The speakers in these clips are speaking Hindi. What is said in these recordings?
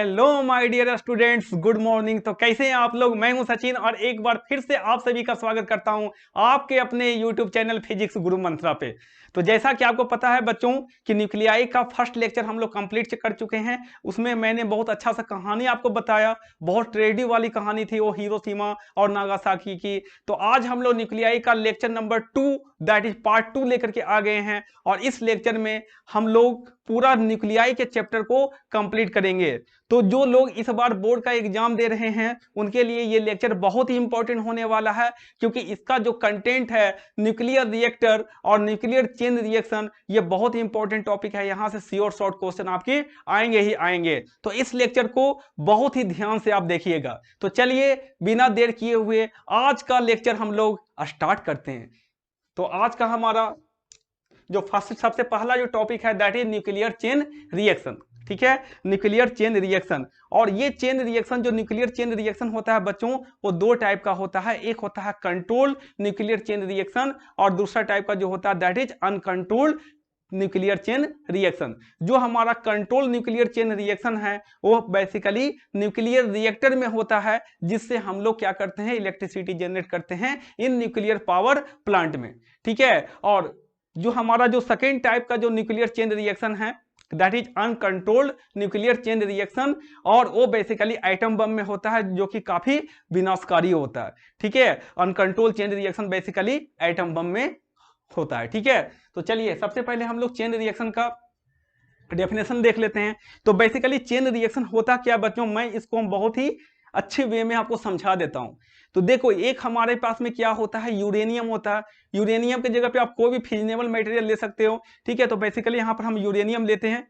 Hello my dear students, good morning. तो कैसे हैं आप लोग? मैं हूं सचिन और एक बार फिर से आप सभी का स्वागत करता हूं आपके अपने यूट्यूब चैनल फिजिक्स गुरु मंत्रा पे। तो जैसा कि आपको पता है बच्चों कि न्यूक्लियाई का फर्स्ट लेक्चर हम लोग कंप्लीट कर चुके हैं। उसमें मैंने बहुत अच्छा सा कहानी आपको बताया, बहुत ट्रेजेडी वाली कहानी थी वो हिरोशिमा और नागासाकी की। तो आज हम लोग न्यूक्लियाई का lecture number 2 that is part 2 लेकर के आ गए हैं और इस लेक्चर में हम लोग पूरा न्यूक्लियाई के चैप्टर को कंप्लीट करेंगे। तो जो लोग इस बार बोर्ड का एग्जाम दे रहे हैं उनके लिए ये लेक्चर बहुत ही इंपॉर्टेंट होने वाला है, क्योंकि इसका जो कंटेंट है न्यूक्लियर रिएक्टर और न्यूक्लियर चेन रिएक्शन, ये बहुत ही इंपॉर्टेंट टॉपिक है। यहां से श्योर शॉर्ट क्वेश्चन आपके आएंगे ही आएंगे। तो इस लेक्चर को बहुत ही ध्यान से आप देखिएगा। तो चलिए बिना देर किए हुए आज का लेक्चर हम लोग स्टार्ट करते हैं। तो आज का हमारा जो फर्स्ट सबसे पहला जो टॉपिक है that is nuclear chain reaction. ठीक है, न्यूक्लियर चेन रिएक्शन। और ये चेन रिएक्शन, जो न्यूक्लियर चेन रिएक्शन होता है बच्चों, वो दो टाइप का होता है। एक होता है कंट्रोल न्यूक्लियर चेन रिएक्शन और दूसरा टाइप का जो होता है that is uncontrolled nuclear chain reaction. जो हमारा कंट्रोल न्यूक्लियर चेन रिएक्शन है वो बेसिकली न्यूक्लियर रिएक्टर में होता है, जिससे हम लोग क्या करते हैं, इलेक्ट्रिसिटी जनरेट करते हैं इन न्यूक्लियर पावर प्लांट में। ठीक है, और जो हमारा जो सेकेंड टाइप का जो न्यूक्लियर चेन रिएक्शन है that is uncontrolled nuclear chain reaction, और वो बेसिकली एटम बम में होता है, जो कि काफी विनाशकारी होता है। ठीक है, uncontrolled chain reaction basically atom bomb में होता है। ठीक है, तो चलिए सबसे पहले हम लोग चेन रिएक्शन का डेफिनेशन देख लेते हैं। तो बेसिकली चेन रिएक्शन होता क्या बच्चों, मैं इसको बहुत ही अच्छे वे में आपको समझा देता हूं। तो देखो, एक हमारे पास में क्या होता है, यूरेनियम होता है। यूरेनियम की जगह पे आप कोई भी फिजनेबल मटेरियल ले सकते हो। ठीक है, तो बेसिकली यहां पर हम यूरेनियम लेते हैं।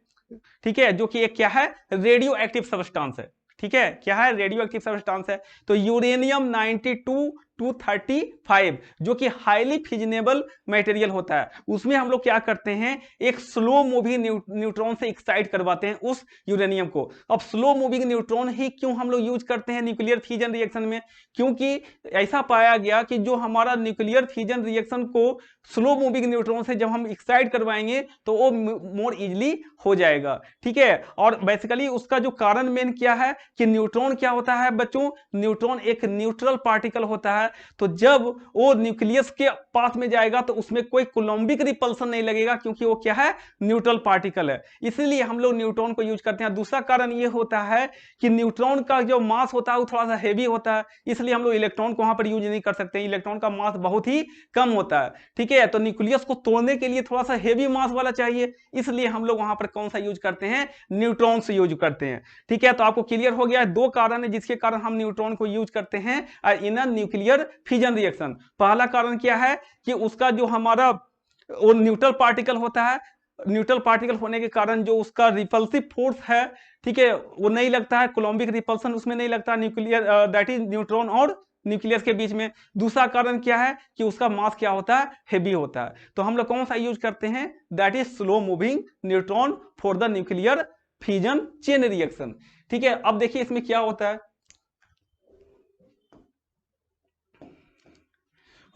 ठीक है, जो कि एक क्या है, रेडियो एक्टिव सब्सटेंस है। ठीक है, क्या है, रेडियो एक्टिव सब्सटेंस है। तो यूरेनियम 92-235 जो कि हाईली फिजनेबल मटेरियल होता है, उसमें हम लोग क्या करते हैं, एक स्लो मूविंग न्यूट्रॉन से एक्साइट करवाते हैं उस यूरेनियम को। अब स्लो मूविंग न्यूट्रॉन ही क्यों हम लोग यूज करते हैं न्यूक्लियर फ्यूजन रिएक्शन में, क्योंकि ऐसा पाया गया कि जो हमारा न्यूक्लियर फ्यूजन रिएक्शन को स्लो मूविंग न्यूट्रॉन से जब हम एक्साइट करवाएंगे तो वो मोर इजिली हो जाएगा। ठीक है, और बेसिकली उसका जो कारण मेन क्या है कि न्यूट्रॉन क्या होता है बच्चों, न्यूट्रॉन एक न्यूट्रल पार्टिकल होता है। तो जब वो न्यूक्लियस के पास में जाएगा तो उसमें कोई कोलम्बिक रिपल्सन नहीं लगेगा, क्योंकि वो क्या है, न्यूट्रल पार्टिकल है। इसलिए हम लोग न्यूट्रॉन को यूज करते हैं। दूसरा कारण ये होता है कि न्यूट्रॉन का जो मास होता है वो थोड़ा सा हेवी होता है, इसलिए हम लोग इलेक्ट्रॉन को वहां पर यूज नहीं कर सकते। इलेक्ट्रॉन का मास बहुत ही कम होता है। ठीक है, तो न्यूक्लियस को तोड़ने के लिए थोड़ा सा हेवी मास वाला चाहिए, इसलिए हम लोग वहां पर कौन सा यूज करते हैं, न्यूट्रॉन से यूज करते हैं। ठीक है, तो आपको क्लियर हो गया है, दो कारण है जिसके कारण हम न्यूट्रॉन को यूज करते हैं इन अ न्यूक्लियर फ्यूजन रिएक्शन। पहला कारण क्या है कि उसका जो हमारा वो न्यूट्रल पार्टिकल होता है, न्यूट्रल पार्टिकल होने के कारण जो उसका रिपल्सिव फोर्स है, ठीक है, वो नहीं लगता है, कोलम्बिक रिपल्सन उसमें नहीं लगता न्यूक्लियर दैट इज न्यूट्रॉन और न्यूक्लियस के बीच में। दूसरा कारण क्या है कि उसका मास क्या होता है, हेवी होता है। तो हम लोग कौन सा यूज करते हैं, that is slow moving neutron for the nuclear fusion chain reaction. ठीक है, अब देखिए इसमें क्या होता है,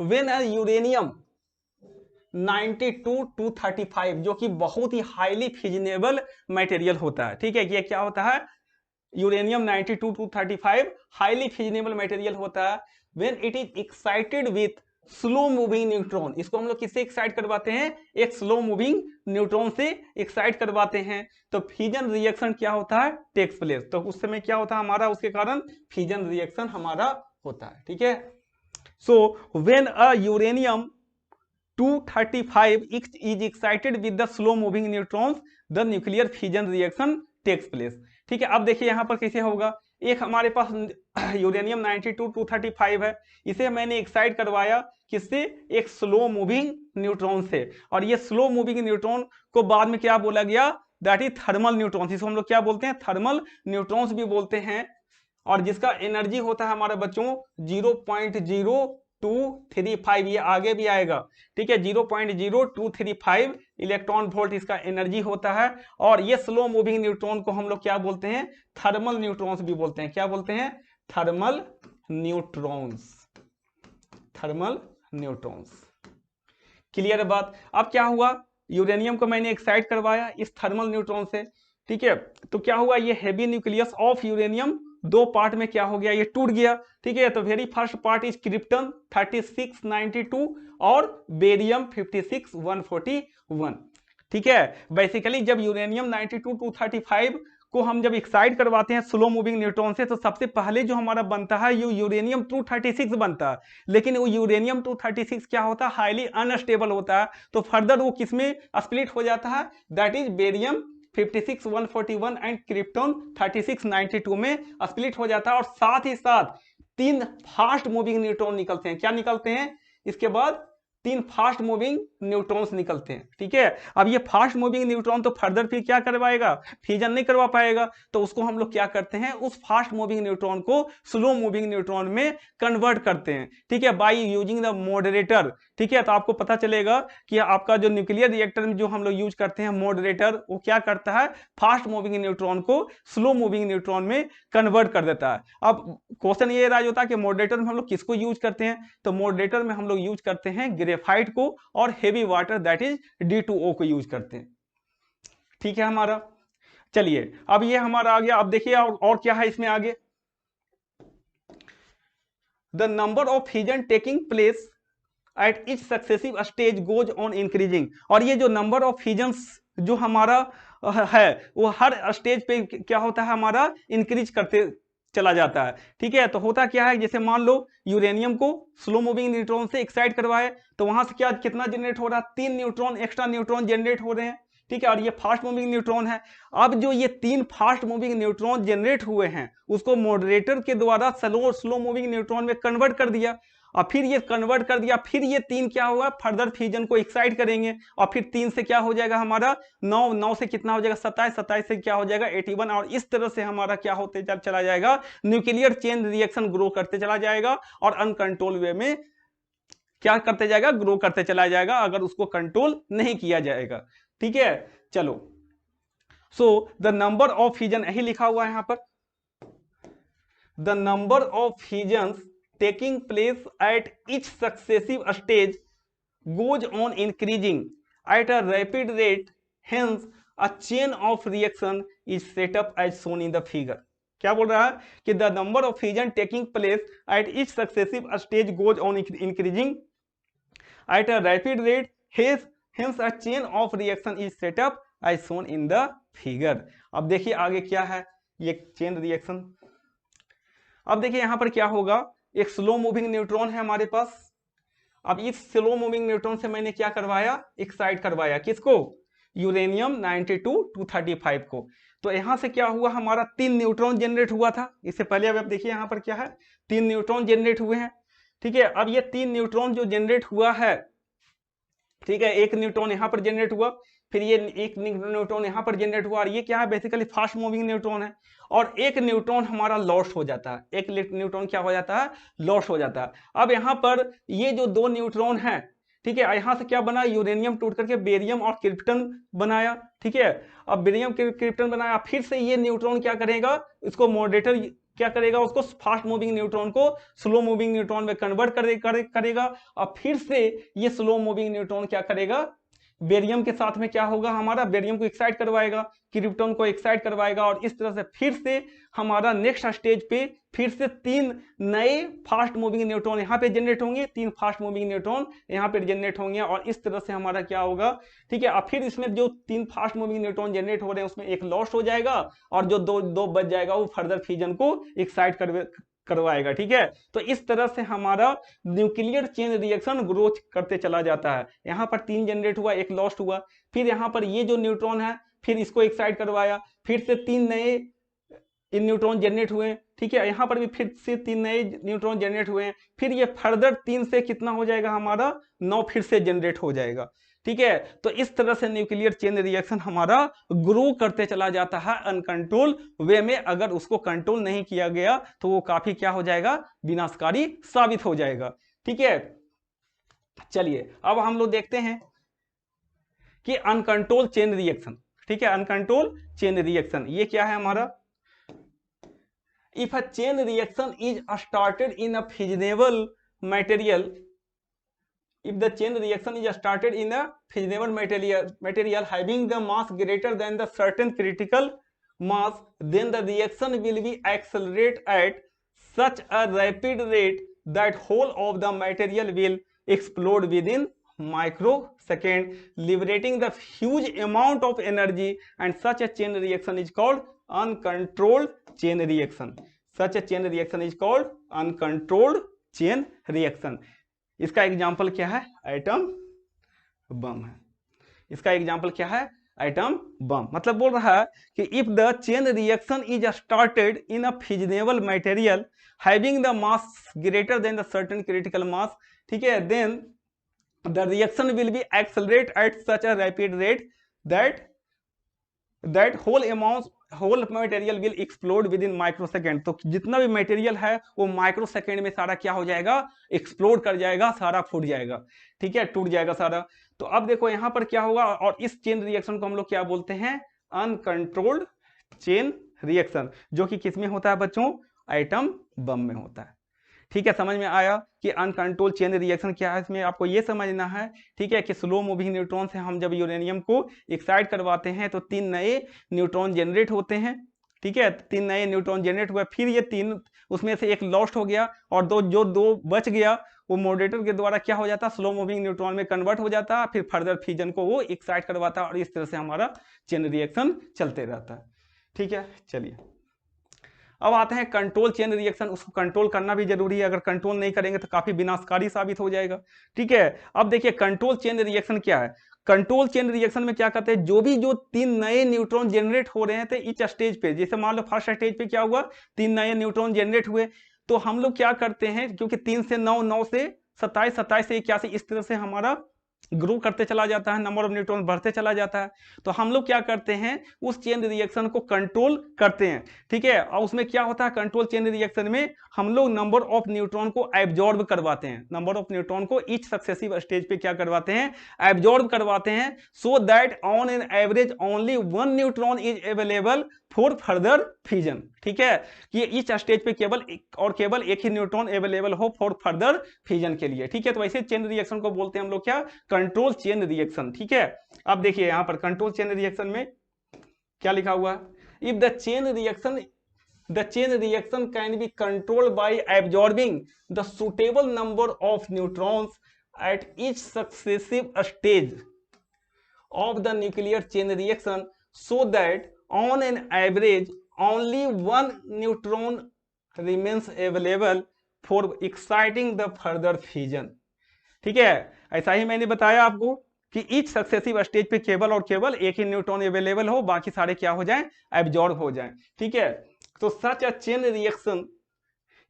व्हेन अ यूरेनियम 92-235 जो कि बहुत ही हाईली फिजनेबल मटेरियल होता है। ठीक है, ये क्या होता है, यूरेनियम 92-235 हाईली फिजनेबल मटेरियल होता है। When it is excited with slow moving neutron, इसको हम लोग किससे एक्साइट करवाते हैं, एक स्लो मूविंग न्यूट्रॉन से एक्साइट करवाते हैं। तो फ्यूजन रिएक्शन क्या होता है, टेक्स प्लेस। तो उस समय क्या होता है हमारा, उसके कारण फ्यूजन रिएक्शन हमारा होता है। ठीक है, so when a uranium 235 is excited with the slow moving neutrons, the nuclear fusion reaction takes place। ठीक है, अब देखिए यहां पर कैसे होगा, एक हमारे पास यूरेनियम 92-235 है, इसे मैंने एक्साइट करवाया किससे, एक स्लो मूविंग न्यूट्रॉन से। और ये स्लो मूविंग न्यूट्रॉन को बाद में क्या बोला गया, दैट इज थर्मल न्यूट्रॉन्स। इसको हम लोग क्या बोलते हैं, थर्मल न्यूट्रॉन्स भी बोलते हैं। और जिसका एनर्जी होता है हमारे बच्चों 0.0235, ये आगे भी आएगा। ठीक है, 0.0235 इलेक्ट्रॉन वोल्ट इसका एनर्जी होता है। और ये स्लो मूविंग न्यूट्रॉन को हम लोग क्या बोलते हैं, थर्मल न्यूट्रॉन्स भी बोलते हैं। क्या बोलते हैं, thermal neutrons, thermal neutrons. Clear बात। अब क्या हुआ, यूरेनियम को मैंने एक्साइट करवाया इस थर्मल न्यूट्रॉन से, ठीक है। तो क्या हुआ, ये हेवी न्यूक्लियस ऑफ यूरेनियम दो पार्ट में क्या हो गया, ये टूट गया। ठीक है, तो very first part is krypton 3692 और बेरियम 56141। ठीक है, बेसिकली जब यूरेनियम 92 235 को हम जब एक्साइट करवाते हैं स्लो मूविंग न्यूट्रॉन से, तो सबसे पहले जो हमारा बनता है ये यूरेनियम 236 बनता है। लेकिन वो यूरेनियम 236 क्या होता है, हाईली अनस्टेबल होता है। तो फर्दर वो किसमें स्प्लिट हो जाता है, that is barium 56141 and krypton 3692 में स्प्लिट हो जाता है। और साथ ही साथ तीन फास्ट मूविंग न्यूट्रॉन निकलते हैं। क्या निकलते हैं, इसके बाद तीन फास्ट मूविंग न्यूट्रॉन्स निकलते हैं। ठीक है, अब ये फास्ट मूविंग न्यूट्रॉन तो फर्दर फिर क्या करवाएगा, फ्यूजन नहीं करवा पाएगा। तो उसको हम लोग क्या करते हैं, उस फास्ट मूविंग न्यूट्रॉन को स्लो मूविंग न्यूट्रॉन में कन्वर्ट करते हैं। ठीक है, बाय यूजिंग द मॉडरेटर। ठीक है, तो आपको पता चलेगा कि आपका जो न्यूक्लियर रिएक्टर में जो हम लोग यूज करते हैं मॉडरेटर, वो क्या करता है, फास्ट मूविंग न्यूट्रॉन को स्लो मूविंग न्यूट्रॉन में कन्वर्ट कर देता है। अब क्वेश्चन ये राज होता है कि मॉडरेटर में हम लोग किसको यूज करते हैं, तो मॉडरेटर में हम लोग यूज करते हैं ग्रेफाइट को और heavy water that is D2O को यूज करते हैं। ठीक है हमारा, चलिए अब ये हमारा आ गया। अब देखिए और क्या है इसमें आगे, the number of fusion taking place at each successive stage goes on increasing. और ये जो नंबर ऑफ फ्यूजन्स जो हमारा है वो हर स्टेज पे क्या होता है, हमारा इंक्रीज करते चला जाता है। ठीक है, तो होता क्या है, जैसे मान लो यूरेनियम को स्लो मूविंग न्यूट्रॉन से एक्साइट करवाए, तो वहां से क्या कितना जनरेट हो रहा है, 3 न्यूट्रॉन एक्स्ट्रा न्यूट्रॉन जनरेट हो रहे हैं। ठीक है, और ये फास्ट मूविंग न्यूट्रॉन है। अब जो ये 3 फास्ट मूविंग न्यूट्रॉन जनरेट हुए हैं उसको मॉडरेटर के द्वारा स्लो मूविंग न्यूट्रॉन में कन्वर्ट कर दिया, और फिर ये कन्वर्ट कर दिया, फिर ये 3 क्या हुआ, फर्दर फ्यूजन को एक्साइट करेंगे, और फिर 3 से क्या हो जाएगा हमारा 9, 9 से कितना हो जाएगा 27, 27 से क्या हो जाएगा 81। और इस तरह से हमारा क्या होते चला जाएगा, न्यूक्लियर चेन रिएक्शन ग्रो करते चला जाएगा और अनकंट्रोल वे में क्या करते जाएगा, ग्रो करते चला जाएगा, अगर उसको कंट्रोल नहीं किया जाएगा। ठीक है, चलो, so the number of fusion यही लिखा हुआ है यहां पर, the number of fusions taking place at each successive stage goes on increasing at a rapid rate, hence a chain of reaction is set up as shown in the figure। क्या बोल रहा है कि the number of fusion taking place at each successive stage goes on increasing at a rapid rate, hence a chain of reaction is set up as shown in the figure। अब देखिए आगे क्या है ये चेन रिएक्शन। अब देखिए यहां पर क्या होगा, एक स्लो मूविंग न्यूट्रॉन है हमारे पास। अब इस स्लो मूविंग न्यूट्रॉन से मैंने क्या करवाया, एक्साइट करवाया, किसको, यूरेनियम 92 235 को। तो यहां से क्या हुआ, हमारा 3 न्यूट्रॉन जनरेट हुआ था इससे पहले। अब देखिए यहां पर क्या है, 3 न्यूट्रॉन जनरेट हुए हैं। ठीक है, अब ये 3 न्यूट्रॉन जो जनरेट हुआ है, ठीक है, एक न्यूट्रॉन यहां पर जनरेट हुआ, फिर ये एक न्यूट्रॉन यहां पर जनरेट हुआ, और ये क्या है, बेसिकली फास्ट मूविंग न्यूट्रॉन है। और एक न्यूट्रॉन हमारा लॉस्ट हो जाता है, एक न्यूट्रॉन क्या हो जाता है, लॉस्ट हो जाता है। अब यहां पर ये जो 2 न्यूट्रॉन है, ठीक है, यहां से क्या बना, यूरेनियम टूट करके बेरियम और क्रिप्टन बनाया। ठीक है, अब बेरियम क्रिप्टन बनाया, फिर से ये न्यूट्रॉन क्या करेगा, इसको मॉडरेटर क्या करेगा, उसको फास्ट मूविंग न्यूट्रॉन को स्लो मूविंग न्यूट्रॉन में कन्वर्ट करेगा, और फिर से ये स्लो मूविंग न्यूट्रॉन क्या करेगा, बेरियम के साथ में क्या होगा, हमारा बेरियम को एक्साइट करवाएगा, क्रिप्टॉन को एक्साइट करवाएगा, और इस तरह से फिर से हमारा नेक्स्ट स्टेज पे फिर से 3 नए फास्ट मूविंग न्यूट्रॉन यहाँ पे जनरेट होंगे, 3 फास्ट मूविंग न्यूट्रॉन यहाँ पे जनरेट होंगे, और इस तरह से हमारा क्या होगा। ठीक है, अब फिर इसमें जो 3 फास्ट मूविंग न्यूट्रॉन जनरेट हो रहे हैं उसमें एक लॉस्ट हो जाएगा, और जो दो बच जाएगा वो फर्दर फ्यूजन को एक्साइट करवाएगा। ठीक है, तो इस तरह से हमारा न्यूक्लियर चेन रिएक्शन ग्रोथ करते चला जाता है। यहाँ पर 3 जनरेट हुआ, एक लॉस्ट हुआ, फिर यहाँ पर ये जो न्यूट्रॉन है फिर इसको एक्साइट करवाया, फिर से 3 नए न्यूट्रॉन जनरेट हुए। ठीक है, यहाँ पर भी फिर से 3 नए न्यूट्रॉन जनरेट हुए हैं, फिर ये फर्दर 3 से कितना हो जाएगा, हमारा 9 फिर से जनरेट हो जाएगा। ठीक है, तो इस तरह से न्यूक्लियर चेन रिएक्शन हमारा ग्रो करते चला जाता है अनकंट्रोल वे में। अगर उसको कंट्रोल नहीं किया गया तो वो काफी क्या हो जाएगा, विनाशकारी साबित हो जाएगा। ठीक है, चलिए अब हम लोग देखते हैं कि अनकंट्रोल चेन रिएक्शन। ठीक है, अनकंट्रोल चेन रिएक्शन ये क्या है हमारा, if a chain reaction is started in a फिजनेबल material, if the chain reaction is started in a fissionable material having the mass greater than the certain critical mass, then the reaction will be accelerate at such a rapid rate that whole of the material will explode within microsecond, liberating the huge amount of energy, and such a chain reaction is called uncontrolled chain reaction. Such a chain reaction is called uncontrolled chain reaction. इसका एग्जाम्पल क्या है? एटम बम है। इसका एग्जाम्पल क्या है? Atom bomb. मतलब बोल रहा है कि if the chain reaction is started in a fissionable material having the mass greater than the certain critical mass, ठीक है, then the reaction will be accelerate at such a rapid rate that whole material will explode within microsecond. तो जितना भी मटेरियल है वो माइक्रोसेकेंड में सारा क्या हो जाएगा? एक्सप्लोड कर जाएगा, सारा फूट जाएगा, ठीक है, टूट जाएगा सारा। तो अब देखो यहां पर क्या होगा, और इस चेन रिएक्शन को हम लोग क्या बोलते हैं? अनकंट्रोल्ड चेन रिएक्शन, जो कि किसमें होता है बच्चों? एटम बम में होता है। ठीक है, समझ में आया कि अनकंट्रोल चेन रिएक्शन क्या है? इसमें आपको ये समझना है, ठीक है, कि स्लो मूविंग न्यूट्रॉन से हम जब यूरेनियम को एक्साइट करवाते हैं तो 3 नए न्यूट्रॉन जनरेट होते हैं, ठीक है, 3 नए न्यूट्रॉन जनरेट हुए, फिर ये 3 उसमें से एक लॉस्ट हो गया और दो बच गया, वो मॉडरेटर के द्वारा क्या हो जाता है? स्लो मूविंग न्यूट्रॉन में कन्वर्ट हो जाता है, फिर फर्दर फ्यूजन को वो एक्साइट करवाता है और इस तरह से हमारा चेन रिएक्शन चलते रहता है। ठीक है, चलिए अब आते हैं कंट्रोल चेन रिएक्शन। उसको कंट्रोल करना भी जरूरी है, अगर कंट्रोल नहीं करेंगे तो काफी विनाशकारी साबित हो जाएगा। ठीक है, अब देखिए कंट्रोल चेन रिएक्शन क्या है। कंट्रोल चेन रिएक्शन में क्या कहते हैं, जो 3 नए न्यूट्रॉन जनरेट हो रहे थे इच स्टेज पे, जैसे मान लो फर्स्ट स्टेज पे क्या हुआ, 3 नए न्यूट्रॉन जनरेट हुए, तो हम लोग क्या करते हैं, क्योंकि 3 से 9, 9 से 27, 27 से 81, इस तरह से हमारा ग्रो करते चला जाता है, नंबर ऑफ न्यूट्रॉन बढ़ते चला जाता है, तो हम लोग क्या करते हैं, उस चेन रिएक्शन को कंट्रोल करते हैं। ठीक है, और उसमें क्या होता है, कंट्रोल चेन रिएक्शन में हम लोग नंबर ऑफ न्यूट्रॉन को एब्जॉर्ब करवाते हैं, नंबर ऑफ न्यूट्रॉन को ईच सक्सेसिव स्टेज पे क्या करवाते हैं, एब्जॉर्ब करवाते हैं, so that on an average only 1 neutron is available for further fusion. ठीक है, कि ईच स्टेज पे केवल एक ही न्यूट्रॉन अवेलेबल हो फॉर फर्दर फ्यूजन के लिए। ठीक है, तो ऐसे चेन रिएक्शन को बोलते हैं हम लोग क्या, कंट्रोल चेन रिएक्शन। ठीक है, अब देखिए यहां पर कंट्रोल चेन रिएक्शन में क्या लिखा हुआ है, if the chain reaction can be controlled by absorbing the suitable number of neutrons at each successive stage of the nuclear chain reaction so that on an average only 1 neutron remains available for exciting the further fusion। ठीक है, ऐसा ही मैंने बताया आपको कि ईच सक्सेसिव स्टेज पे केवल एक ही न्यूट्रॉन अवेलेबल हो, बाकी सारे क्या हो जाएं, एब्जॉर्ब हो जाएं। ठीक है, तो such a chain reaction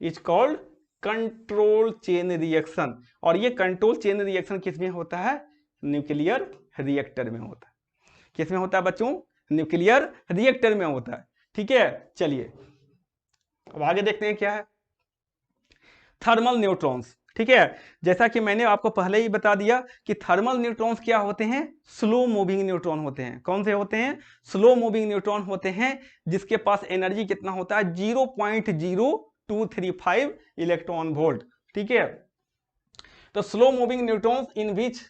is called control chain reaction, और ये कंट्रोल चेन रिएक्शन किसमें होता है, न्यूक्लियर रिएक्टर में होता है। किसमें होता है बच्चों, न्यूक्लियर रिएक्टर में होता है। ठीक है, चलिए अब आगे देखते हैं क्या है, थर्मल न्यूट्रॉन्स। ठीक है, जैसा कि मैंने आपको पहले ही बता दिया कि थर्मल न्यूट्रॉन्स क्या होते हैं, स्लो मूविंग न्यूट्रॉन होते हैं। कौन से होते हैं, स्लो मूविंग न्यूट्रॉन होते हैं, जिसके पास एनर्जी कितना होता है, 0.0235 इलेक्ट्रॉन वोल्ट। ठीक है, तो slow moving neutrons in which,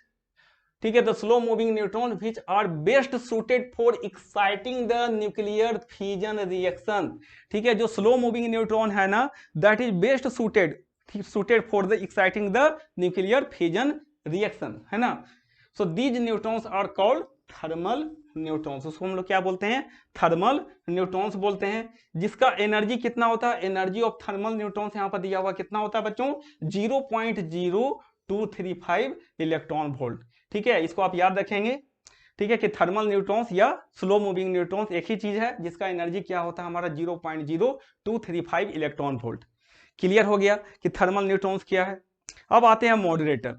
ठीक है, the slow moving neutron which are best suited for exciting the nuclear fusion reaction. ठीक है, जो स्लो मूविंग न्यूट्रॉन है ना, that is best suited for the exciting the nuclear fusion reaction, है ना। So these neutrons are called thermal neutrons. उसको हम लोग क्या बोलते हैं, थर्मल न्यूट्रॉन्स बोलते हैं, जिसका एनर्जी कितना होता है, एनर्जी ऑफ थर्मल न्यूट्रॉन्स यहाँ पर दिया हुआ कितना होता है बच्चों, 0.0235 इलेक्ट्रॉन वोल्ट। ठीक है, इसको आप याद रखेंगे। ठीक है, कि थर्मल न्यूट्रॉन्स या स्लो मूविंग न्यूट्रॉन्स एक ही चीज है, जिसका एनर्जी क्या होता है हमारा 0.0235 इलेक्ट्रॉन वोल्ट। क्लियर हो गया कि थर्मल न्यूट्रॉन्स क्या है। अब आते हैं मॉडरेटर।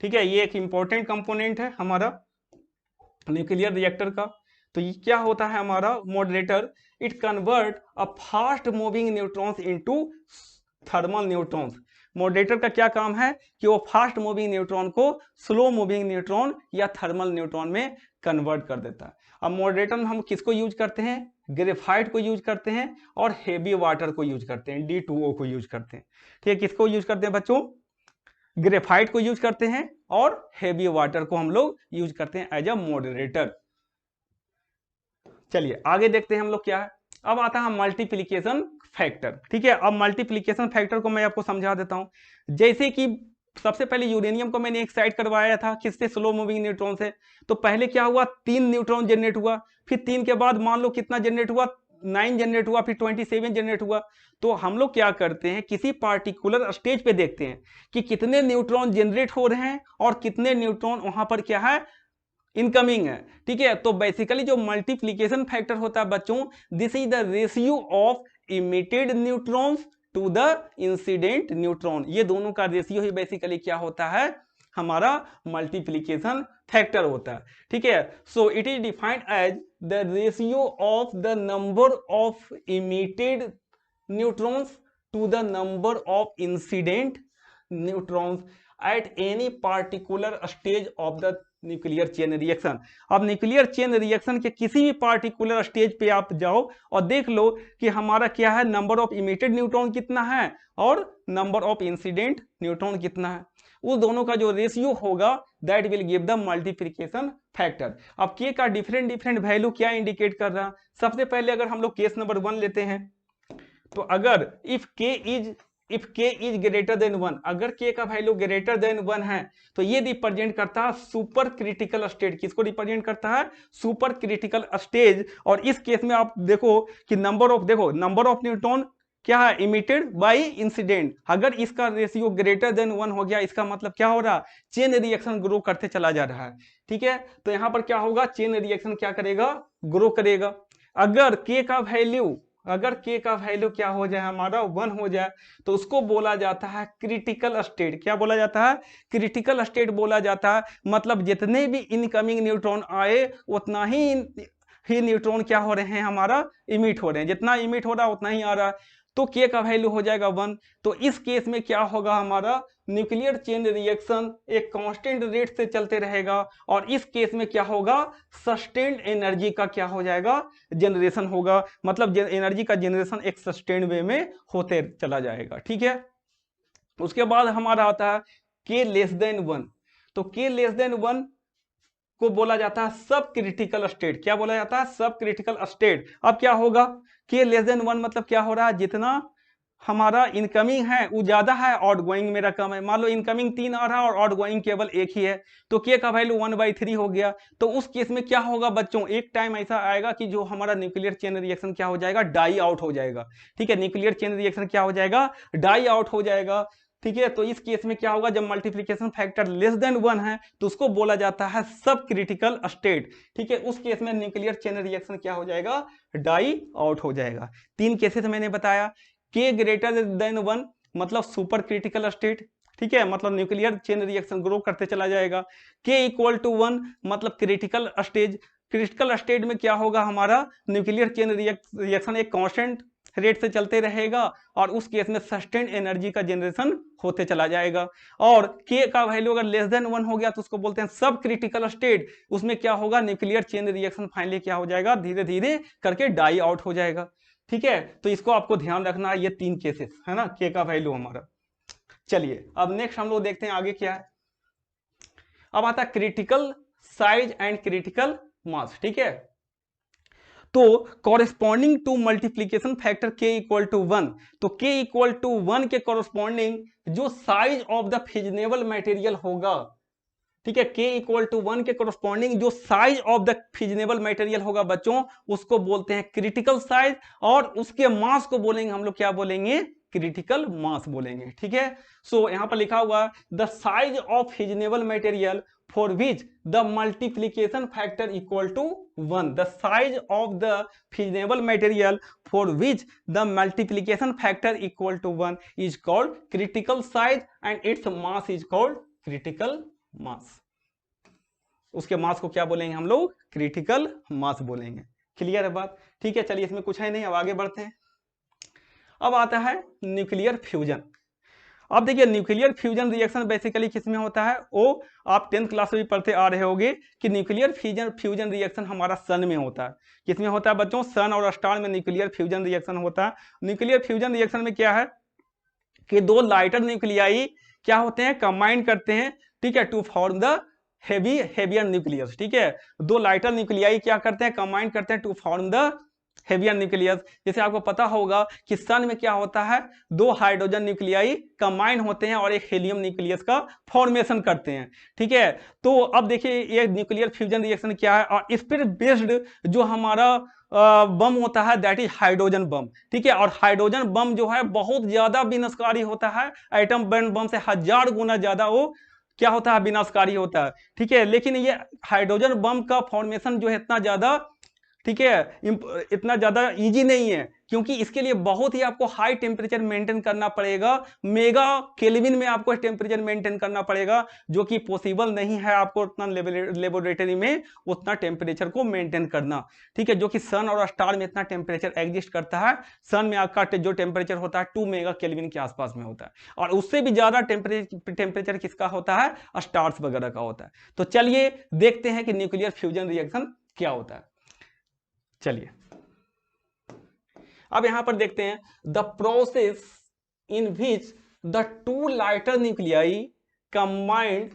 ठीक है, ये एक इंपॉर्टेंट कंपोनेंट है हमारा न्यूक्लियर रिएक्टर का। तो ये क्या होता है हमारा moderator, it convert a fast moving neutrons into thermal neutrons. Moderator का क्या काम है कि वो फास्ट मूविंग न्यूट्रॉन को स्लो मूविंग न्यूट्रॉन या थर्मल न्यूट्रॉन में कन्वर्ट कर देता है। अब मॉडरेटर में हम किसको यूज करते हैं, ग्रेफाइट को यूज करते हैं और हेवी वाटर को यूज करते हैं, D2O को यूज करते हैं। ठीक है, किसको यूज करते हैं बच्चों, ग्रेफाइट को यूज करते हैं और हेवी वाटर को हम लोग यूज करते हैं एज अ मॉडरेटर। चलिए आगे देखते हैं हम लोग क्या है। अब आता है मल्टीप्लिकेशन फैक्टर। ठीक है, अब मल्टीप्लिकेशन फैक्टर को मैं आपको समझा देता हूं। जैसे कि सबसे पहले यूरेनियम को मैंने एक साइड करवाया था किससे, स्लो मूविंग न्यूट्रॉन से। तो पहले क्या हुआ, 3 न्यूट्रॉन जनरेट हुआ, फिर 3 के बाद मान लो कितना जनरेट हुआ, 9 जनरेट हुआ, फिर 27 जनरेट हुआ। तो हम लोग क्या करते हैं, किसी पार्टिकुलर स्टेज पे देखते हैं कि कितने न्यूट्रॉन जनरेट हो रहे हैं और कितने न्यूट्रॉन वहां पर क्या है, इनकमिंग है। ठीक है, तो बेसिकली जो मल्टीप्लिकेशन फैक्टर होता है बच्चों, this is the ratio of emitted neutrons to the incident neutron. ये दोनों का रेशियो ही बेसिकली क्या होता है, हमारा मल्टीप्लिकेशन फैक्टर होता है। ठीक है, so it is defined as the ratio of the number of emitted neutrons to the number of incident neutrons at any particular stage of the nuclear chain reaction. अब न्यूक्लियर चेन रिएक्शन के किसी भी पार्टिकुलर स्टेज पे आप जाओ और देख लो कि हमारा क्या है, नंबर ऑफ इमिटेड न्यूट्रॉन कितना है और नंबर ऑफ इंसिडेंट न्यूट्रॉन कितना है, उस दोनों का जो रेशियो होगा that will give the multiplication factor. अब के का डिफरेंट वैल्यू क्या इंडिकेट कर रहा है। सबसे पहले अगर हम लोग केस नंबर 1 लेते हैं, तो अगर if k is greater then 1, अगर k का वैल्यू ग्रेटर देन 1 है तो ये रिप्रेजेंट करता है सुपर क्रिटिकल स्टेट। किसको रिप्रेजेंट करता है, सुपर क्रिटिकल स्टेज। और इस केस में आप देखो कि नंबर ऑफ न्यूट्रॉन क्या है, इमिटेड बाय इंसिडेंट। अगर इसका रेशियो ग्रेटर देन 1 हो गया, इसका मतलब क्या हो रहा, चेन रिएक्शन ग्रो करते चला जा रहा है। ठीक है, तो यहां पर क्या होगा, चेन रिएक्शन क्या करेगा, ग्रो करेगा। अगर k का वैल्यू क्या हो जाए, हमारा 1 हो जाए, तो उसको बोला जाता है क्रिटिकल स्टेट। क्या बोला जाता है, क्रिटिकल स्टेट बोला जाता है। मतलब जितने भी इनकमिंग न्यूट्रॉन आए उतना ही न्यूट्रॉन क्या हो रहे हैं, हमारा इमिट हो रहे हैं। जितना इमिट हो रहा है उतना ही आ रहा है, तो k का वैल्यू हो जाएगा 1। तो इस केस में क्या होगा, हमारा न्यूक्लियर चेन रिएक्शन एक कांस्टेंट रेट से चलते रहेगा। और इस केस में क्या होगा, सस्टेन्ड एनर्जी का क्या हो जाएगा, जनरेशन होगा। मतलब एनर्जी का जनरेशन एक सस्टेन्ड वे में होते चला जाएगा। ठीक है, उसके बाद हमारा आता है k लेस देन 1। तो k लेस देन 1 को बोला जाता है सब क्रिटिकल स्टेट। क्या बोला जाता है, सब क्रिटिकल स्टेट। अब क्या होगा, k लेस देन 1 मतलब क्या हो रहा है, जितना हमारा इनकमिंग है वो ज्यादा है, आउटगोइंग मेरा कम है। मान लो इनकमिंग 3 आ रहा है और आउटगोइंग केवल 1 ही है, तो k का वैल्यू 1/3 हो गया। तो उस केस में क्या होगा बच्चों, एक टाइम ऐसा आएगा कि जो हमारा न्यूक्लियर चेन रिएक्शन क्या हो जाएगा, डाई आउट हो जाएगा। ठीक है, न्यूक्लियर चेन रिएक्शन क्या हो जाएगा, डाई आउट हो जाएगा। ठीक है, तो इस केस में क्या होगा, जब मल्टीप्लिकेशन फैक्टर लेस देन 1 है तो उसको बोला जाता है सब क्रिटिकल स्टेट। ठीक है, उस केस में न्यूक्लियर चेन रिएक्शन क्या हो जाएगा, डाई आउट हो जाएगा। 3 केसेस मैंने बताया, k ग्रेटर देन 1 मतलब सुपर क्रिटिकल स्टेट। ठीक है, मतलब न्यूक्लियर चेन रिएक्शन ग्रो करते चला जाएगा। k इक्वल टू 1 मतलब क्रिटिकल स्टेज। क्रिटिकल स्टेज में क्या होगा, हमारा न्यूक्लियर चेन रिएक्शन एक कांस्टेंट रेट से चलते रहेगा और उस केस में सस्टेन्ड एनर्जी का जनरेशन होते चला जाएगा। और k का वैल्यू अगर लेस देन 1 हो गया तो उसको बोलते हैं सब क्रिटिकल स्टेट। उसमें क्या होगा, न्यूक्लियर चेन रिएक्शन फाइनली क्या हो जाएगा, धीरे धीरे करके डाई आउट हो जाएगा। ठीक है, तो इसको आपको ध्यान रखना है, ये 3 केसेस है ना, k का वैल्यू हमारा। चलिए अब नेक्स्ट हम लोग देखते हैं आगे क्या है। अब आता है critical size and critical mass. ठीक है, तो corresponding to multiplication factor k equal to 1, तो k इक्वल टू 1 के कॉरेस्पॉन्डिंग जो size of the fissionable material होगा, ठीक है, k इक्वल टू 1 के कॉरेस्पॉन्डिंग जो size of the fissionable material होगा बच्चों, उसको बोलते हैं क्रिटिकल साइज। और उसके मास को बोलेंगे हम लोग, क्या बोलेंगे, क्रिटिकल मास बोलेंगे। ठीक है, सो यहां पर लिखा हुआ the size of fissionable material for which the multiplication factor equal to 1, the size of the fissionable material for which the multiplication factor equal to 1 is called critical size and its mass is called critical mass. उसके मास को क्या बोलेंगे हम लोग, क्रिटिकल मास बोलेंगे। क्लियर है बात। ठीक है, चलिए इसमें कुछ है नहीं, अब आगे बढ़ते हैं। अब आता है न्यूक्लियर फ्यूजन। अब देखिए न्यूक्लियर फ्यूजन रिएक्शन बेसिकली किसमें होता है, वो आप 10th क्लास में भी पढ़ते आ रहे होंगे कि न्यूक्लियर फ्यूजन रिएक्शन हमारा सन में होता है। किसमें होता है बच्चों, सन और स्टार में न्यूक्लियर फ्यूजन रिएक्शन होता है। न्यूक्लियर फ्यूजन रिएक्शन में क्या है कि 2 लाइटर न्यूक्लियाई क्या होते हैं, कंबाइन करते हैं, ठीक है, to form the heavier nucleus. ठीक है, दो लाइटर न्यूक्लियाई क्या करते हैं, कंबाइन करते हैं to form the heavier nucleus. जैसे आपको पता होगा कि सन में क्या होता है, दो हाइड्रोजन न्यूक्लियाई कंबाइन होते हैं और एक हीलियम न्यूक्लियस का फॉर्मेशन करते हैं। ठीक है, तो अब देखिए ये न्यूक्लियर फ्यूजन रिएक्शन क्या है, और इस पर बेस्ड जो हमारा बम होता है दैट इज हाइड्रोजन बम। ठीक है, और हाइड्रोजन बम जो है बहुत ज्यादा विनाशकारी होता है, एटम बम से 1000 गुना ज्यादा वो क्या होता है, विनाशकारी होता है। ठीक है, लेकिन ये हाइड्रोजन बम का फॉर्मेशन जो है इतना ज्यादा, ठीक है, इतना ज्यादा इजी नहीं है, क्योंकि इसके लिए बहुत ही आपको हाई टेम्परेचर मेंटेन करना पड़ेगा, मेगा केल्विन में आपको टेम्परेचर मेंटेन करना पड़ेगा, जो कि पॉसिबल नहीं है आपको उतना लेबोरेटरी में उतना टेम्परेचर को मेंटेन करना। ठीक है, जो कि सन और स्टार में इतना टेम्परेचर एग्जिस्ट करता है। सन में आपका जो टेम्परेचर होता है 2 मेगा केल्विन के आसपास में होता है, और उससे भी ज्यादा टेम्परेचर किसका होता है, स्टार्स वगैरह का होता है। तो चलिए देखते हैं कि न्यूक्लियर फ्यूजन रिएक्शन क्या होता है। चलिए अब यहां पर देखते हैं, the process in which the two lighter nuclei combined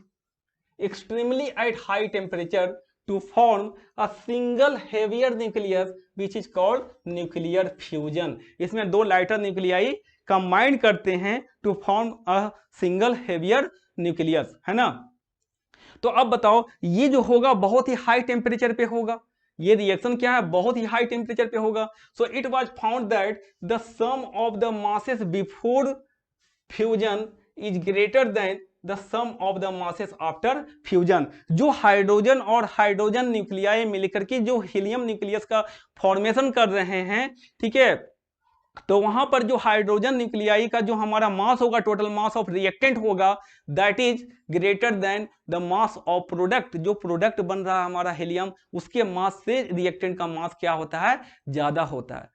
extremely at high temperature to form a single heavier nucleus which is called nuclear fusion. इसमें दो लाइटर न्यूक्लियाई कंबाइंड करते हैं to form a single heavier nucleus, है ना। तो अब बताओ, ये जो होगा बहुत ही हाई टेम्परेचर पे होगा, ये रिएक्शन क्या है, बहुत ही हाई टेम्परेचर पे होगा। So it was found that the sum of the masses before fusion is greater than the sum of the masses after fusion. जो हाइड्रोजन और हाइड्रोजन न्यूक्लियाई मिलकर के जो हीलियम न्यूक्लियस का फॉर्मेशन कर रहे हैं, ठीक है, तो वहां पर जो हाइड्रोजन न्यूक्लियाई का जो हमारा मास होगा, टोटल मास ऑफ रिएक्टेंट होगा, that is greater than the mass of product. जो प्रोडक्ट बन रहा है हमारा हीलियम, उसके मास से रिएक्टेंट का मास क्या होता है, ज्यादा होता है।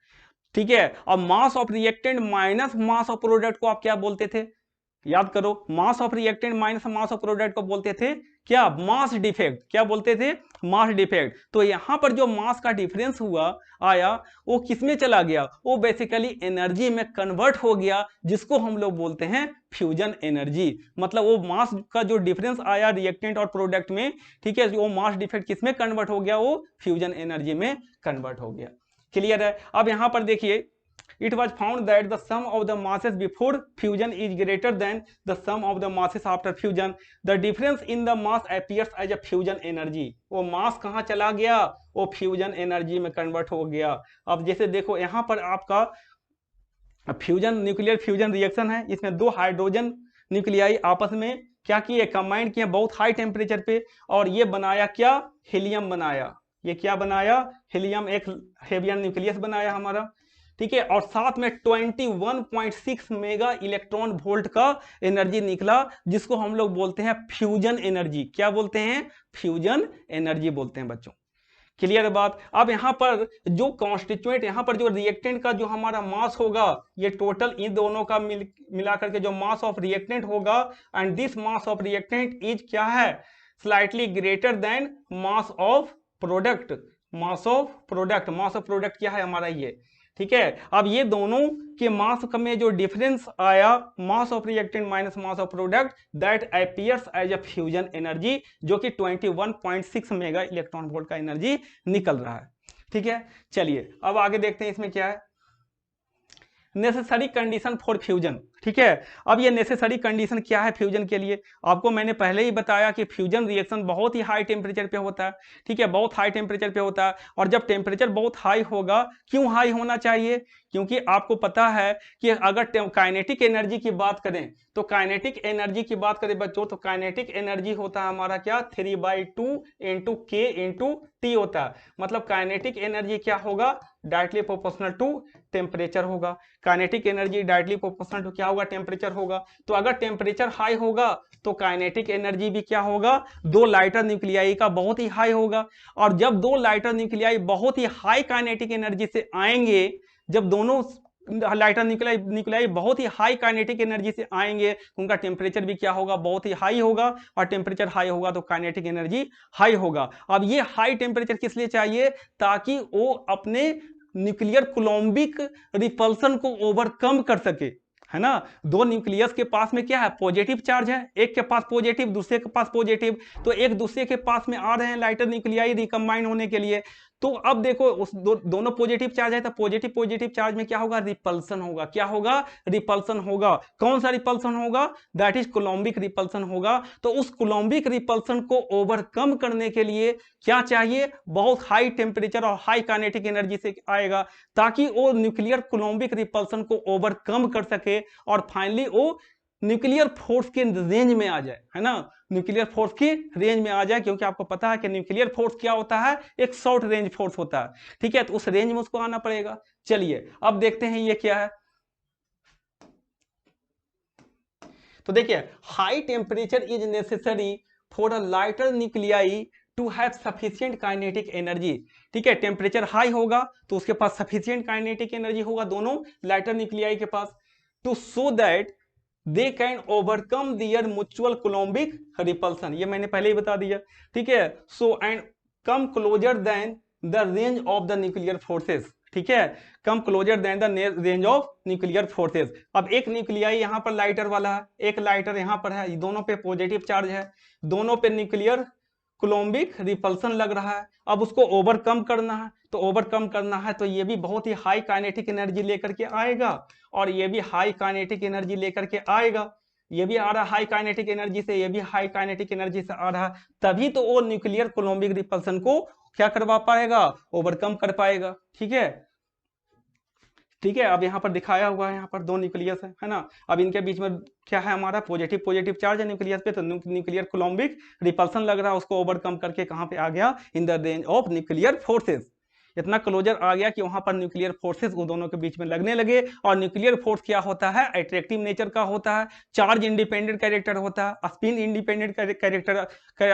ठीक है, अब मास of reactant minus mass of product को आप क्या बोलते थे, याद करो, मास of reactant minus mass of product को बोलते थे क्या, मास डिफेक्ट। क्या बोलते थे, मास डिफेक्ट। तो यहां पर जो मास का डिफरेंस हुआ आया, वो किसमें चला गया, वो बेसिकली एनर्जी में कन्वर्ट हो गया, जिसको हम लोग बोलते हैं फ्यूजन एनर्जी। मतलब वो मास का जो डिफरेंस आया रिएक्टेंट और प्रोडक्ट में, ठीक है, वो मास डिफेक्ट किसमें कन्वर्ट हो गया, वो फ्यूजन एनर्जी में कन्वर्ट हो गया। क्लियर है। अब यहां पर देखिए, it was found that the sum of the masses before fusion is greater than the sum of the masses after fusion. The difference in the mass appears as a fusion energy. वो मास कहाँ चला गया, वो फ्यूजन एनर्जी में कन्वर्ट हो गया। अब जैसे देखो यहाँ पर आपका फ्यूजन, न्यूक्लियर फ्यूजन रिएक्शन है, इसमें दो हाइड्रोजन न्यूक्लियाई आपस में क्या किए, कंबाइंड किए बहुत हाई टेम्परेचर पे, और ये बनाया क्या, हीलियम बनाया। ये क्या बनाया, हीलियम, एक हेवियर न्यूक्लियस बनाया हमारा। ठीक है, और साथ में 21.6 मेगा इलेक्ट्रॉन वोल्ट का एनर्जी निकला, जिसको हम लोग बोलते हैं फ्यूजन एनर्जी। क्या बोलते हैं, फ्यूजन एनर्जी बोलते हैं बच्चों। क्लियर बात। अब यहां पर जो कॉन्स्टिट्यूएंट, यहां पर जो रिएक्टेंट का जो हमारा मास होगा, ये टोटल इन दोनों का मिलाकर के जो मास ऑफ रिएक्टेंट होगा, and this mass of reactant is क्या है, slightly greater then mass of product. Mass of product क्या है हमारा ये। ठीक है, अब ये दोनों के मास में जो डिफरेंस आया, mass of reactant minus mass of product, that appears as a fusion energy, जो कि 21.6 मेगा इलेक्ट्रॉन वोल्ट का एनर्जी निकल रहा है। ठीक है, चलिए अब आगे देखते हैं इसमें क्या है, नेसेसरी कंडीशन फॉर फ्यूजन। ठीक है, अब ये नेसेसरी कंडीशन क्या है फ्यूजन के लिए, आपको मैंने पहले ही बताया कि फ्यूजन रिएक्शन बहुत ही हाई टेम्परेचर पे होता है। ठीक है, बहुत हाई टेम्परेचर पे होता है, और जब टेम्परेचर बहुत हाई होगा, क्यों हाई होना चाहिए, क्योंकि आपको पता है कि अगर काइनेटिक एनर्जी की बात करें, तो काइनेटिक एनर्जी की बात करें बच्चों, तो काइनेटिक एनर्जी होता है हमारा क्या, 3/2 इंटू के इंटू टी होता है। मतलब काइनेटिक एनर्जी क्या होगा, डायरेक्टली प्रोपोर्शनल टू टेम्परेचर होगा। Kinetic energy directly proportional to क्या होगा, टेम्परेचर होगा। तो अगर टेम्परेचर हाई होगा, तो काइनेटिक एनर्जी भी क्या होगा, दो लाइटर न्यूक्लियाई का बहुत ही हाई होगा। और जब दो लाइटर न्यूक्लियाई बहुत ही हाई काइनेटिक एनर्जी से आएंगे, जब दोनों लाइटर न्यूक्लियाई बहुत ही हाई काइनेटिक एनर्जी से आएंगे, उनका टेम्परेचर भी क्या होगा, बहुत ही हाई होगा, और टेम्परेचर हाई होगा तो काइनेटिक एनर्जी हाई होगा। अब ये हाई टेम्परेचर किस लिए चाहिए, ताकि वो अपने न्यूक्लियर कूलोम्बिक रिपल्सन को ओवरकम कर सके, है ना। दो न्यूक्लियस के पास में क्या है, पॉजिटिव चार्ज है, एक के पास पॉजिटिव, दूसरे के पास पॉजिटिव, तो एक दूसरे के पास में आ रहे हैं लाइटर न्यूक्लियाई रिकम्बाइन होने के लिए। तो अब देखो उस दोनों पॉजिटिव चार्ज है, तो पॉजिटिव पॉजिटिव चार्ज में क्या होगा, रिपल्सन होगा। क्या होगा, रिपल्सन होगा। कौन सा रिपल्सन होगा, दैट इज कोलम्बिक रिपल्सन होगा। तो उस कोलम्बिक रिपल्सन को ओवरकम करने के लिए क्या चाहिए, बहुत हाई टेम्परेचर और हाई काइनेटिक एनर्जी से आएगा, ताकि वो न्यूक्लियर कोलम्बिक रिपल्सन को ओवरकम कर सके और फाइनली वो न्यूक्लियर फोर्स के रेंज में आ जाए, है ना, न्यूक्लियर फोर्स की रेंज में आ जाए। क्योंकि आपको पता है कि न्यूक्लियर फोर्स क्या होता है, एक शॉर्ट रेंज फोर्स होता है, ठीक है। तो उस रेंज में उसको आना पड़ेगा। चलिए अब देखते हैं ये क्या है। तो देखिए, high temperature is necessary for a lighter nuclei to have sufficient kinetic energy. ठीक है, टेम्परेचर हाई होगा तो उसके पास सफिशिएंट काइनेटिक एनर्जी होगा दोनों लाइटर न्यूक्लियाई के पास, to so that they can overcome their mutual coulombic repulsion. ये मैंने पहले ही बता दिया, ठीक है। So and come closer than the range of the nuclear forces, ठीक है, come closer than the range of nuclear forces. अब एक न्यूक्लियाई यहाँ पर लाइटर वाला है, एक लाइटर यहाँ पर है, दोनों पे पॉजिटिव चार्ज है, दोनों पे न्यूक्लियर कोलम्बिक रिपल्सन लग रहा है। अब उसको ओवरकम करना है, तो ओवरकम करना है तो ये भी बहुत ही हाई काइनेटिक एनर्जी लेकर के आएगा, और ये भी हाई काइनेटिक एनर्जी लेकर के आएगा। ये भी आ रहा है हाई काइनेटिक एनर्जी से, ये भी हाई काइनेटिक एनर्जी से आ रहा है, तभी तो वो न्यूक्लियर कोलम्बिक रिपल्सन को क्या करवा पाएगा, ओवरकम कर पाएगा। ठीक है, ठीक है। अब यहाँ पर दिखाया हुआ है, यहाँ पर दो न्यूक्लियस है ना। अब इनके बीच में क्या है, हमारा पॉजिटिव पॉजिटिव चार्ज है न्यूक्लियस पे, तो न्यूक्लियर कोलम्बिक रिपल्सन लग रहा है, उसको ओवरकम करके कहाँ पे आ गया, in the range of nuclear forces. इतना क्लोजर आ गया कि वहां पर न्यूक्लियर फोर्सेस उन दोनों के बीच में लगने लगे। और न्यूक्लियर फोर्स क्या होता है, अट्रैक्टिव नेचर का होता है, चार्ज इंडिपेंडेंट कैरेक्टर होता है, spin independent character,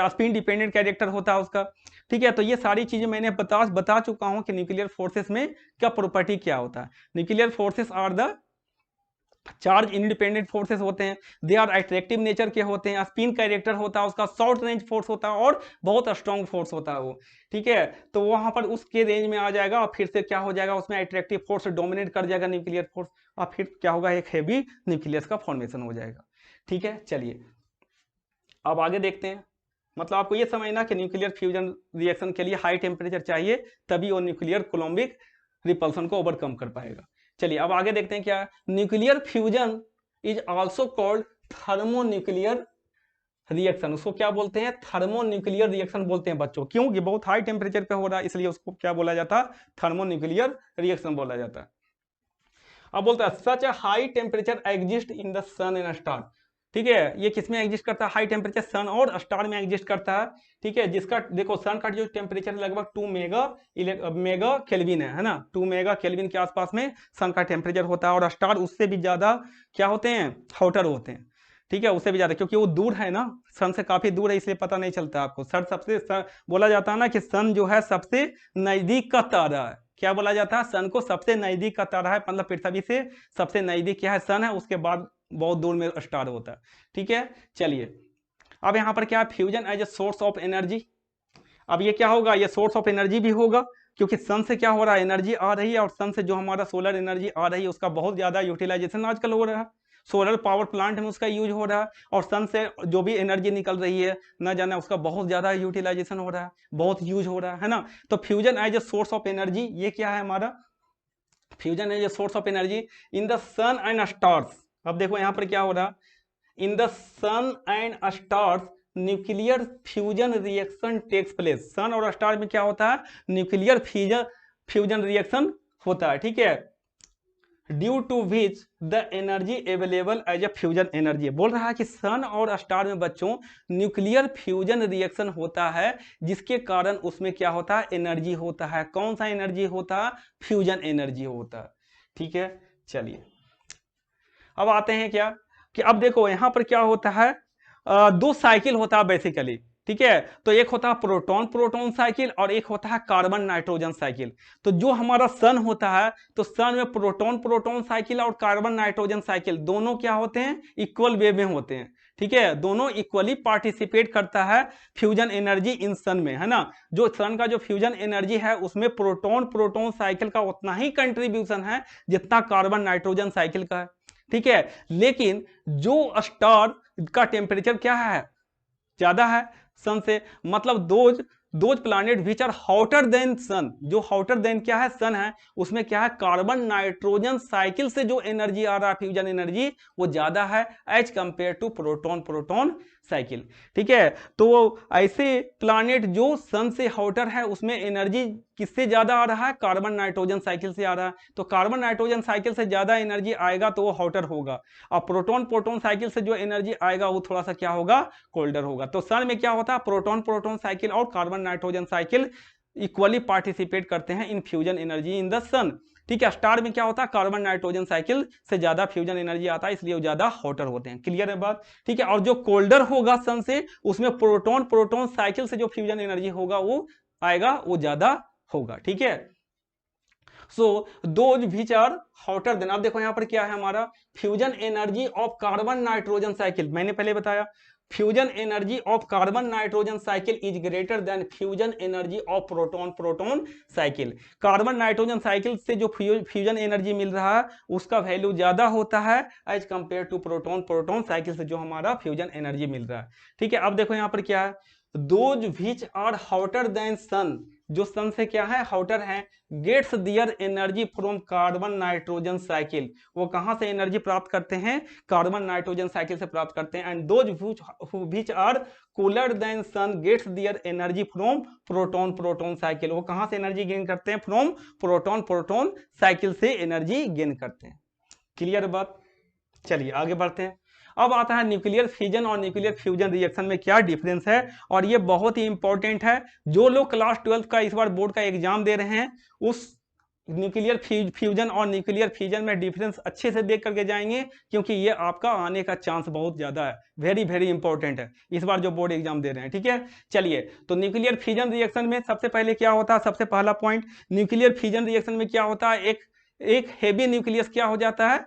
spin dependent character होता है उसका। ठीक है, तो ये सारी चीजें मैंने बता चुका हूं कि न्यूक्लियर फोर्सेस में क्या प्रॉपर्टी क्या होता है। Nuclear forces are the charge independent forces होते हैं, दे आर अट्रैक्टिव नेचर के होते हैं, स्पिन कैरेक्टर होता है उसका, शॉर्ट रेंज फोर्स होता है और बहुत स्ट्रॉन्ग फोर्स होता है वो। ठीक है, तो वहां पर उसके रेंज में आ जाएगा और फिर से क्या हो जाएगा, उसमें अट्रैक्टिव फोर्स डोमिनेट कर जाएगा न्यूक्लियर फोर्स, और फिर क्या होगा, एक हैवी न्यूक्लियस का फॉर्मेशन हो जाएगा। ठीक है, चलिए अब आगे देखते हैं। मतलब आपको ये समझना कि न्यूक्लियर फ्यूजन रिएक्शन के लिए हाई टेम्परेचर चाहिए, तभी वो न्यूक्लियर कोलम्बिक रिपल्सन को ओवरकम कर पाएगा। चलिए अब आगे देखते हैं क्या है। Nuclear fusion is also called thermonuclear reaction. उसको क्या बोलते हैं, थर्मोन्यूक्लियर रिएक्शन बोलते हैं बच्चों। क्यों, ये बहुत हाई टेम्परेचर पे हो रहा है, इसलिए उसको क्या बोला जाता है, थर्मोन्यूक्लियर रिएक्शन बोला जाता है। अब बोलता है such a high temperature exist in the sun and star. ठीक है, ये किसमें एग्जिस्ट करता है, हाई टेम्परेचर सन और स्टार में एग्जिस्ट करता है। ठीक है, जिसका देखो सन का जो टेम्परेचर है लगभग 2 मेगा केल्विन है ना, 2 मेगा केल्विन के आसपास में सन का टेम्परेचर होता है, और स्टार उससे भी ज्यादा क्या होते हैं, हॉटर होते हैं। ठीक है, उससे भी ज्यादा, क्योंकि वो दूर है ना, सन से काफी दूर है, इसलिए पता नहीं चलता आपको। बोला जाता है ना कि सन जो है सबसे नजदीक का तारा है। क्या बोला जाता है, सन को सबसे नजदीक का तारा है, मतलब पृथ्वी से सबसे नजदीक क्या है, सन है, उसके बाद बहुत दूर में स्टार होता है। ठीक है, चलिए अब यहाँ पर क्या है, fusion as a source of energy. अब ये क्या होगा, ये सोर्स ऑफ एनर्जी भी होगा, क्योंकि सन से क्या हो रहा है, एनर्जी आ रही है, और सन से जो हमारा सोलर एनर्जी आ रही है उसका बहुत ज्यादा यूटिलाइजेशन आजकल हो रहा है, सोलर पावर प्लांट में उसका यूज हो रहा है, और सन से जो भी एनर्जी निकल रही है न जाने उसका बहुत ज्यादा यूटिलाइजेशन हो रहा है, बहुत यूज हो रहा है ना। तो fusion as a source of energy, ये क्या है हमारा, fusion as a source of energy in the sun and stars. अब देखो यहाँ पर क्या हो रहा, in the sun and stars nuclear fusion reaction takes place. Sun और स्टार में क्या होता है, न्यूक्लियर फ्यूजन रिएक्शन होता है। ठीक है, due to which the energy available as a fusion energy. बोल रहा है कि सन और स्टार में बच्चों न्यूक्लियर फ्यूजन रिएक्शन होता है, जिसके कारण उसमें क्या होता है, एनर्जी होता है। कौन सा एनर्जी होता है, फ्यूजन एनर्जी होता है। ठीक है, चलिए अब आते हैं क्या, कि अब देखो यहां पर क्या होता है, दो साइकिल होता है बेसिकली। ठीक है, तो एक होता है प्रोटॉन प्रोटॉन साइकिल, और एक होता है कार्बन नाइट्रोजन साइकिल। तो जो हमारा सन होता है, तो सन में प्रोटॉन प्रोटॉन साइकिल और कार्बन नाइट्रोजन साइकिल दोनों क्या होते हैं, इक्वल वे में होते हैं। ठीक है, दोनों इक्वली पार्टिसिपेट करता है फ्यूजन एनर्जी इन सन में, है ना। जो सन का जो फ्यूजन एनर्जी है उसमें प्रोटॉन प्रोटॉन साइकिल का उतना ही कंट्रीब्यूशन है जितना कार्बन नाइट्रोजन साइकिल का है। ठीक है। लेकिन जो स्टार का टेम्परेचर क्या है, ज्यादा है सन से, मतलब those planet which are hotter than sun, जो हॉटर देन क्या है, सन है, उसमें क्या है, कार्बन नाइट्रोजन साइकिल से जो एनर्जी आ रहा है, फ्यूजन एनर्जी, वो ज्यादा है as compare to proton proton cycle. ठीक है, तो ऐसे प्लानेट जो सन से हॉटर है उसमें एनर्जी किससे ज्यादा आ रहा है, कार्बन नाइट्रोजन साइकिल से आ रहा है। तो कार्बन नाइट्रोजन साइकिल से ज्यादा एनर्जी आएगा तो वो हॉटर होगा, और प्रोटॉन प्रोटॉन साइकिल से जो एनर्जी आएगा वो थोड़ा सा क्या होगा, कोल्डर होगा। तो सन में क्या होता है, प्रोटॉन प्रोटॉन साइकिल और carbon nitrogen cycle equally participate करते हैं इन फ्यूजन एनर्जी इन द सन। ठीक है, स्टार में क्या होता है, कार्बन नाइट्रोजन साइकिल से ज्यादा फ्यूजन एनर्जी आता है, इसलिए वो ज्यादा हॉटर होते हैं। क्लियर है बात? ठीक है, और जो कोल्डर होगा सन से, उसमें प्रोटॉन प्रोटॉन साइकिल से जो फ्यूजन एनर्जी होगा वो आएगा, वो ज्यादा होगा। ठीक है, so those which are hotter than, अब देखो यहां पर क्या है हमारा, fusion energy of carbon nitrogen cycle, मैंने पहले बताया fusion energy of carbon nitrogen cycle is greater than fusion energy of proton proton cycle. Carbon nitrogen cycle से जो फ्यूजन एनर्जी मिल रहा है उसका वैल्यू ज्यादा होता है as compare to proton proton cycle से जो हमारा फ्यूजन एनर्जी मिल रहा है। ठीक है, अब देखो यहां पर क्या है, those which are hotter than sun, जो सन से क्या है, हॉटर है, gets their energy from carbon nitrogen cycle, वो कहां से एनर्जी प्राप्त करते हैं, कार्बन नाइट्रोजन साइकिल से प्राप्त करते हैं। And those which are cooler than sun gets their energy from proton proton cycle, वो कहां से एनर्जी गेन करते हैं, फ्रॉम प्रोटॉन प्रोटॉन साइकिल से एनर्जी गेन करते हैं। क्लियर बात? चलिए आगे बढ़ते हैं। अब आता है न्यूक्लियर फिजन और न्यूक्लियर फ्यूजन रिएक्शन में क्या डिफरेंस है, और ये बहुत ही इंपॉर्टेंट है। जो लोग क्लास 12 का इस बार बोर्ड का एग्जाम दे रहे हैं, उस न्यूक्लियर फ्यूजन और न्यूक्लियर फिजन में डिफरेंस अच्छे से देख करके जाएंगे, क्योंकि ये आपका आने का चांस बहुत ज्यादा है, वेरी वेरी इंपॉर्टेंट है इस बार जो बोर्ड एग्जाम दे रहे हैं। ठीक है, चलिए, तो न्यूक्लियर फिजन रिएक्शन में सबसे पहले क्या होता है, सबसे पहला पॉइंट, न्यूक्लियर फिजन रिएक्शन में क्या होता है, एक हेवी न्यूक्लियस क्या हो जाता है,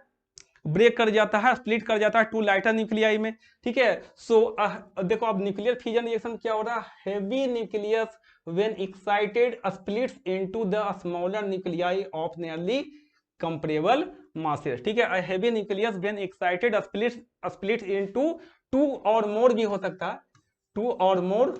ब्रेक कर जाता है, स्प्लिट कर जाता है टू लाइटर न्यूक्लियाई में। ठीक है, सो देखो अब न्यूक्लियर फिजन रिएक्शन क्या हो रहा है, heavy nucleus when excited splits into the smaller nuclei of nearly comparable masses. ठीक है, heavy nucleus when excited splits into two और मोर भी हो सकता है, टू और more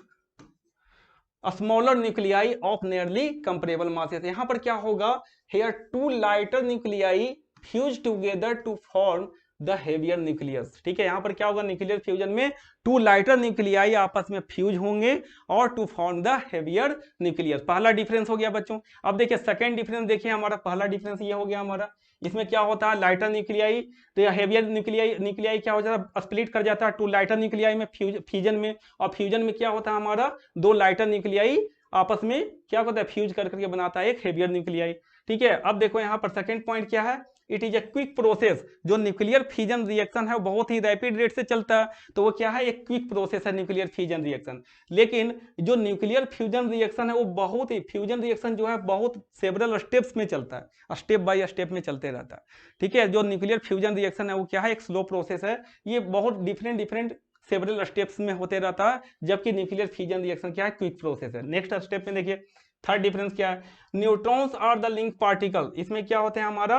smaller nuclei of nearly comparable masses. यहां पर क्या होगा, here two lighter nuclei fuse together to form the heavier nucleus. ठीक है, यहां पर क्या होगा, न्यूक्लियर फ्यूजन में टू लाइटर न्यूक्लियाई आपस में फ्यूज होंगे और to form the heavier nucleus. पहला डिफरेंस हो गया बच्चों। अब देखिए सेकंड डिफरेंस, देखिए हमारा पहला डिफरेंस ये हो गया हमारा, इसमें क्या होता है, लाइटर न्यूक्लियाई, तो यह हेवियर न्यूक्लियाई क्या हो जाता है, स्प्लिट कर जाता है टू लाइटर न्यूक्लियाई में फ्यूजन में, और फ्यूजन में क्या होता है हमारा, दो लाइटर न्यूक्लियाई आपस में क्या होता है, फ्यूज कर करके बनाता है एक हेवियर न्यूक्लियाई। ठीक है, अब देखो यहाँ पर सेकंड पॉइंट क्या है, it is a quick process. जो न्यूक्लियर फ्यूजन रिएक्शन है वो बहुत ही रैपिड रेट से चलता है, तो वो क्या है, एक क्विक प्रोसेस है न्यूक्लियर फ्यूजन रिएक्शन। लेकिन जो न्यूक्लियर फ्यूजन रिएक्शन है वो बहुत ही, फ्यूजन रिएक्शन जो है बहुत सेवरल स्टेप्स में चलता है, स्टेप बाय स्टेप में चलते रहता है। ठीक है, जो न्यूक्लियर फ्यूजन रिएक्शन है वो क्या है, एक स्लो प्रोसेस है, ये बहुत डिफरेंट सेवरल स्टेप्स में होते रहता है, जबकि न्यूक्लियर फ्यूजन रिएक्शन क्या है, क्विक प्रोसेस है। नेक्स्ट स्टेप में देखिए थर्ड डिफरेंस क्या है, neutrons are the link particle. इसमें क्या होते हैं हमारा,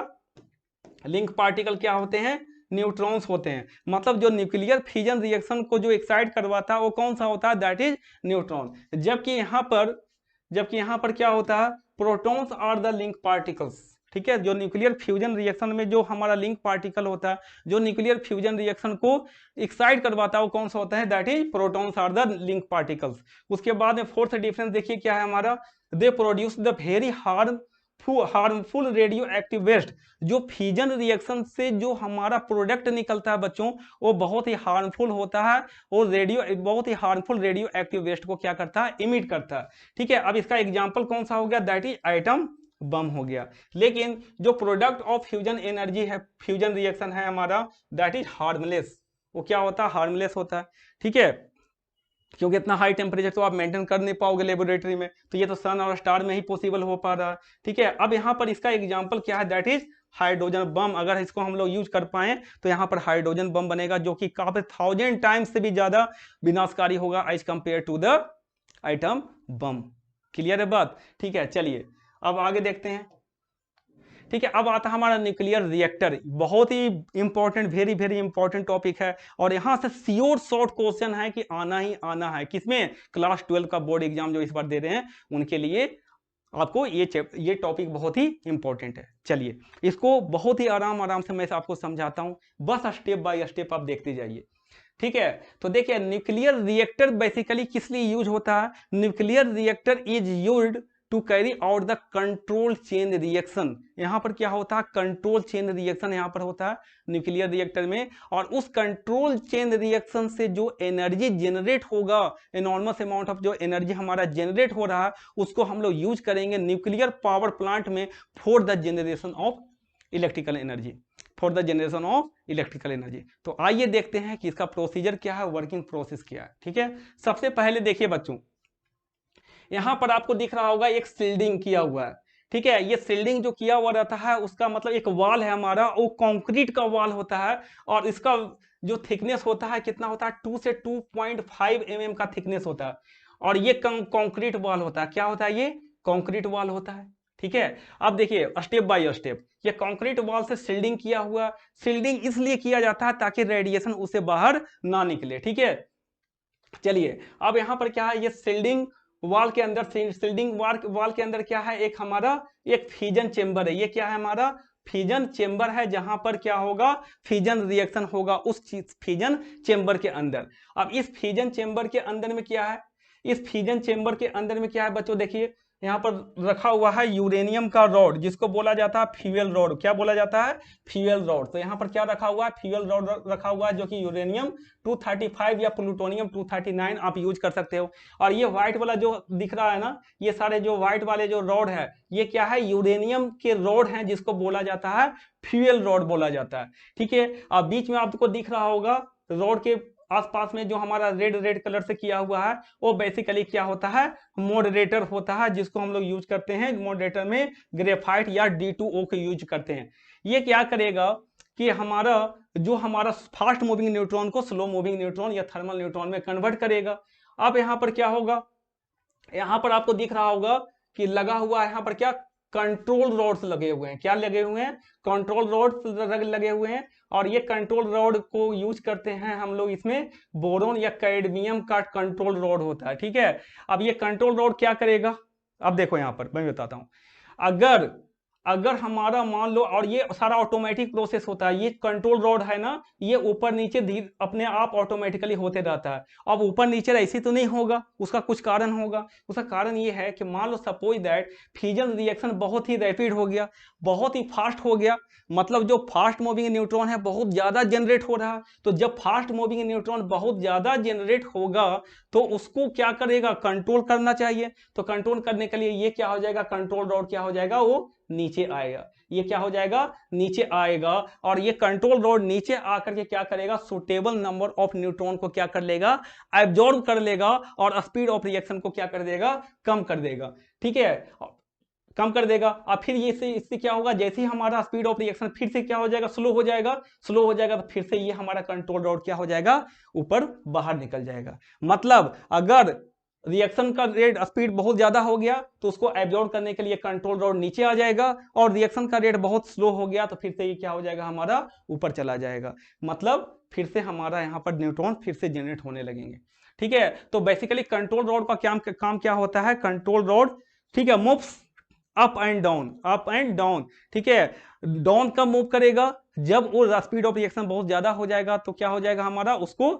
लिंक पार्टिकल क्या होते हैं, न्यूट्रॉन्स होते हैं। मतलब जो न्यूक्लियर फ्यूजन रिएक्शन को जो एक्साइट करवाता है वो कौन सा होता है, दैट इज न्यूट्रॉन। जबकि यहाँ पर क्या होता है, protons are the link particles. ठीक है, जो न्यूक्लियर फ्यूजन रिएक्शन में जो हमारा लिंक पार्टिकल होता है, जो न्यूक्लियर फ्यूजन रिएक्शन को एक्साइट करवाता है वो कौन सा होता है, that is protons are the link particles. उसके बाद में फोर्थ डिफरेंस देखिए क्या है हमारा, they produce the very harmful radio active waste. जो फ्यूजन रिएक्शन से जो हमारा प्रोडक्ट निकलता है बच्चों, वो बहुत ही हार्मफुल होता है, और बहुत ही हार्मफुल रेडियो एक्टिव वेस्ट को क्या करता है, इमिट करता है। ठीक है, अब इसका एग्जांपल कौन सा हो गया, दैट इज एटम बम हो गया। लेकिन जो प्रोडक्ट ऑफ फ्यूजन एनर्जी है, फ्यूजन रिएक्शन है हमारा, दैट इज हार्मलेस। वो क्या होता है, हार्मलेस होता है। ठीक है, क्योंकि इतना हाई टेम्परेचर तो आप मेंटेन कर नहीं पाओगे लेबोरेटरी में, तो ये तो सन और स्टार में ही पॉसिबल हो पा रहा है। ठीक है, अब यहाँ पर इसका एग्जांपल क्या है, दैट इज हाइड्रोजन बम। अगर इसको हम लोग यूज कर पाए तो यहाँ पर हाइड्रोजन बम बनेगा, जो कि काफी 1000 टाइम्स से भी ज्यादा विनाशकारी होगा as compare to the atom bomb. Clear है बात? ठीक है, चलिए अब आगे देखते हैं। ठीक है, अब आता है हमारा न्यूक्लियर रिएक्टर, बहुत ही important, very very important topic है। और यहां से श्योर शॉर्ट क्वेश्चन है कि आना ही आना है, किसमें, क्लास 12 का बोर्ड एग्जाम जो इस बार दे रहे हैं उनके लिए आपको ये टॉपिक बहुत ही इंपॉर्टेंट है। चलिए इसको बहुत ही आराम आराम से मैं आपको समझाता हूं, बस स्टेप बाय स्टेप आप देखते जाइए। ठीक है, तो देखिए न्यूक्लियर रिएक्टर बेसिकली किस लिए यूज होता है, nuclear reactor is used to carry out the control chain reaction. यहां पर क्या होता है, कंट्रोल चेन रिएक्शन यहां पर होता है न्यूक्लियर रिएक्टर में, और उस कंट्रोल चेन रिएक्शन से जो एनर्जी जनरेट होगा, एनॉर्मस अमाउंट ऑफ जो एनर्जी हमारा जनरेट हो रहा है, उसको हम लोग यूज करेंगे न्यूक्लियर पावर प्लांट में for the generation of electrical energy, for the generation of electrical energy. तो आइए देखते हैं कि इसका प्रोसीजर क्या है, वर्किंग प्रोसेस क्या है। ठीक है, सबसे पहले देखिए बच्चों, यहां पर आपको दिख रहा होगा एक सील्डिंग किया हुआ है। ठीक है, ये सील्डिंग जो किया हुआ रहता है उसका मतलब एक वॉल है हमारा, वो कंक्रीट का वॉल होता है, और इसका जो थिकनेस होता है कितना होता है, 2 से 2.5 mm का थिकनेस होता है, और ये कंक्रीट वॉल होता है। क्या होता है, ये कंक्रीट वॉल होता है। ठीक है, अब देखिए स्टेप बाय स्टेप, ये कंक्रीट वॉल से सील्डिंग किया हुआ, सील्डिंग इसलिए किया जाता है ताकि रेडिएशन उसे बाहर ना निकले। ठीक है, चलिए अब यहां पर क्या है, ये सील्डिंग वॉल के अंदर, सील्डिंग वॉल के अंदर क्या है, एक हमारा एक फ्यूजन चेंबर है। ये क्या है, हमारा फ्यूजन चेंबर है, जहां पर क्या होगा, फ्यूजन रिएक्शन होगा उस फ्यूजन चेंबर के अंदर। अब इस फ्यूजन चेंबर के अंदर में क्या है, इस फ्यूजन चेंबर के अंदर में क्या है बच्चों, देखिए यहाँ पर रखा हुआ है यूरेनियम का रॉड, जिसको बोला जाता है फ्यूएल रॉड। क्या बोला जाता है, फ्यूएल रॉड। तो यहाँ पर क्या रखा हुआ है, फ्यूएल रॉड रखा हुआ है, जो कि यूरेनियम 235 या प्लूटोनियम 239 आप यूज कर सकते हो। और ये व्हाइट वाला जो दिख रहा है ना, ये सारे जो व्हाइट वाले जो रॉड है, ये क्या है, यूरेनियम के रॉड हैं, जिसको बोला जाता है फ्यूएल रॉड बोला जाता है। ठीक है, अब बीच में आपको दिख रहा होगा रॉड के आसपास में जो हमारा रेड रेड कलर से किया हुआ है, वो बेसिकली क्या होता है, मॉडरेटर होता है, जिसको हम लोग यूज करते हैं मॉडरेटर में ग्रेफाइट या D2O को यूज करते हैं। ये क्या करेगा कि हमारा जो हमारा फास्ट मूविंग न्यूट्रॉन को स्लो मूविंग न्यूट्रॉन या थर्मल न्यूट्रॉन में कन्वर्ट करेगा। अब यहां पर क्या होगा, यहां पर आपको दिख रहा होगा कि लगा हुआ है यहां पर क्या, कंट्रोल रॉड्स लगे हुए हैं। क्या लगे हुए हैं, कंट्रोल रॉड्स लगे हुए हैं। और ये कंट्रोल रॉड को यूज करते हैं हम लोग, इसमें बोरोन या कैडमियम का कंट्रोल रॉड होता है। ठीक है, अब ये कंट्रोल रॉड क्या करेगा, अब देखो यहां पर मैं बताता हूं, अगर अगर हमारा मान लो, और ये सारा ऑटोमेटिक प्रोसेस होता है, ये कंट्रोल रॉड है ना, ये ऊपर नीचे धीरे अपने आप ऑटोमेटिकली होते रहता है। अब ऊपर नीचे ऐसे तो नहीं होगा, उसका कुछ कारण होगा। उसका कारण ये है कि मान लो सपोज दैट फ्यूजन रिएक्शन बहुत ही रैपिड हो गया, बहुत ही फास्ट हो गया, मतलब जो फास्ट मूविंग न्यूट्रॉन है बहुत ज्यादा जनरेट हो रहा है। तो जब फास्ट मूविंग न्यूट्रॉन बहुत ज्यादा जनरेट होगा, तो उसको क्या करेगा, कंट्रोल करना चाहिए। तो कंट्रोल करने के लिए ये क्या हो जाएगा, कंट्रोल रॉड क्या हो जाएगा, वो नीचे आएगा। ये क्या हो जाएगा, नीचे आएगा। और ये कंट्रोल रॉड नीचे आकर के क्या करेगा, सुटेबल नंबर ऑफ न्यूट्रॉन को क्या कर लेगा, एब्जॉर्ब कर लेगा, और स्पीड ऑफ रिएक्शन को क्या कर देगा, कम कर देगा। ठीक है, कम कर देगा। अब फिर ये इससे क्या होगा, जैसे ही हमारा स्पीड ऑफ रिएक्शन फिर से क्या हो जाएगा, स्लो हो जाएगा। स्लो हो जाएगा तो फिर से ये हमारा कंट्रोल रॉड क्या हो जाएगा, ऊपर बाहर निकल जाएगा। मतलब अगर रिएक्शन का रेट स्पीड बहुत ज्यादा हो गया तो उसको एब्जॉर्ब करने के लिए कंट्रोल रॉड नीचे आ जाएगा, और रिएक्शन का रेट बहुत स्लो हो गया तो फिर से ये क्या हो जाएगा, हमारा ऊपर चला जाएगा। मतलब फिर से हमारा यहाँ पर न्यूट्रॉन फिर से जनरेट होने लगेंगे। ठीक है, तो बेसिकली कंट्रोल रॉड का काम क्या होता है, कंट्रोल रॉड, ठीक है, moves up and down, up and down. ठीक है, डाउन कब मूव करेगा, जब वो स्पीड ऑफ रिएक्शन बहुत ज्यादा हो जाएगा तो क्या हो जाएगा, हमारा उसको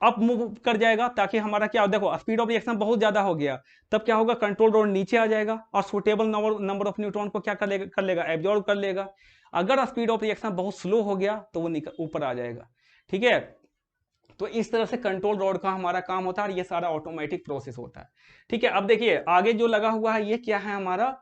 अप मूव कर जाएगा, ताकि हमारा क्या, देखो स्पीड ऑफ रिएक्शन बहुत ज्यादा हो गया, तब क्या होगा, कंट्रोल रॉड नीचे आ जाएगा, और सुटेबल नंबर ऑफ न्यूट्रॉन को क्या कर लेगा, एब्जॉर्ब कर लेगा। अगर स्पीड ऑफ रिएक्शन बहुत स्लो हो गया तो वो ऊपर आ जाएगा। ठीक है, तो इस तरह से कंट्रोल रॉड का हमारा काम होता है, और ये सारा ऑटोमेटिक प्रोसेस होता है। ठीक है, अब देखिए आगे जो लगा हुआ है ये क्या है हमारा,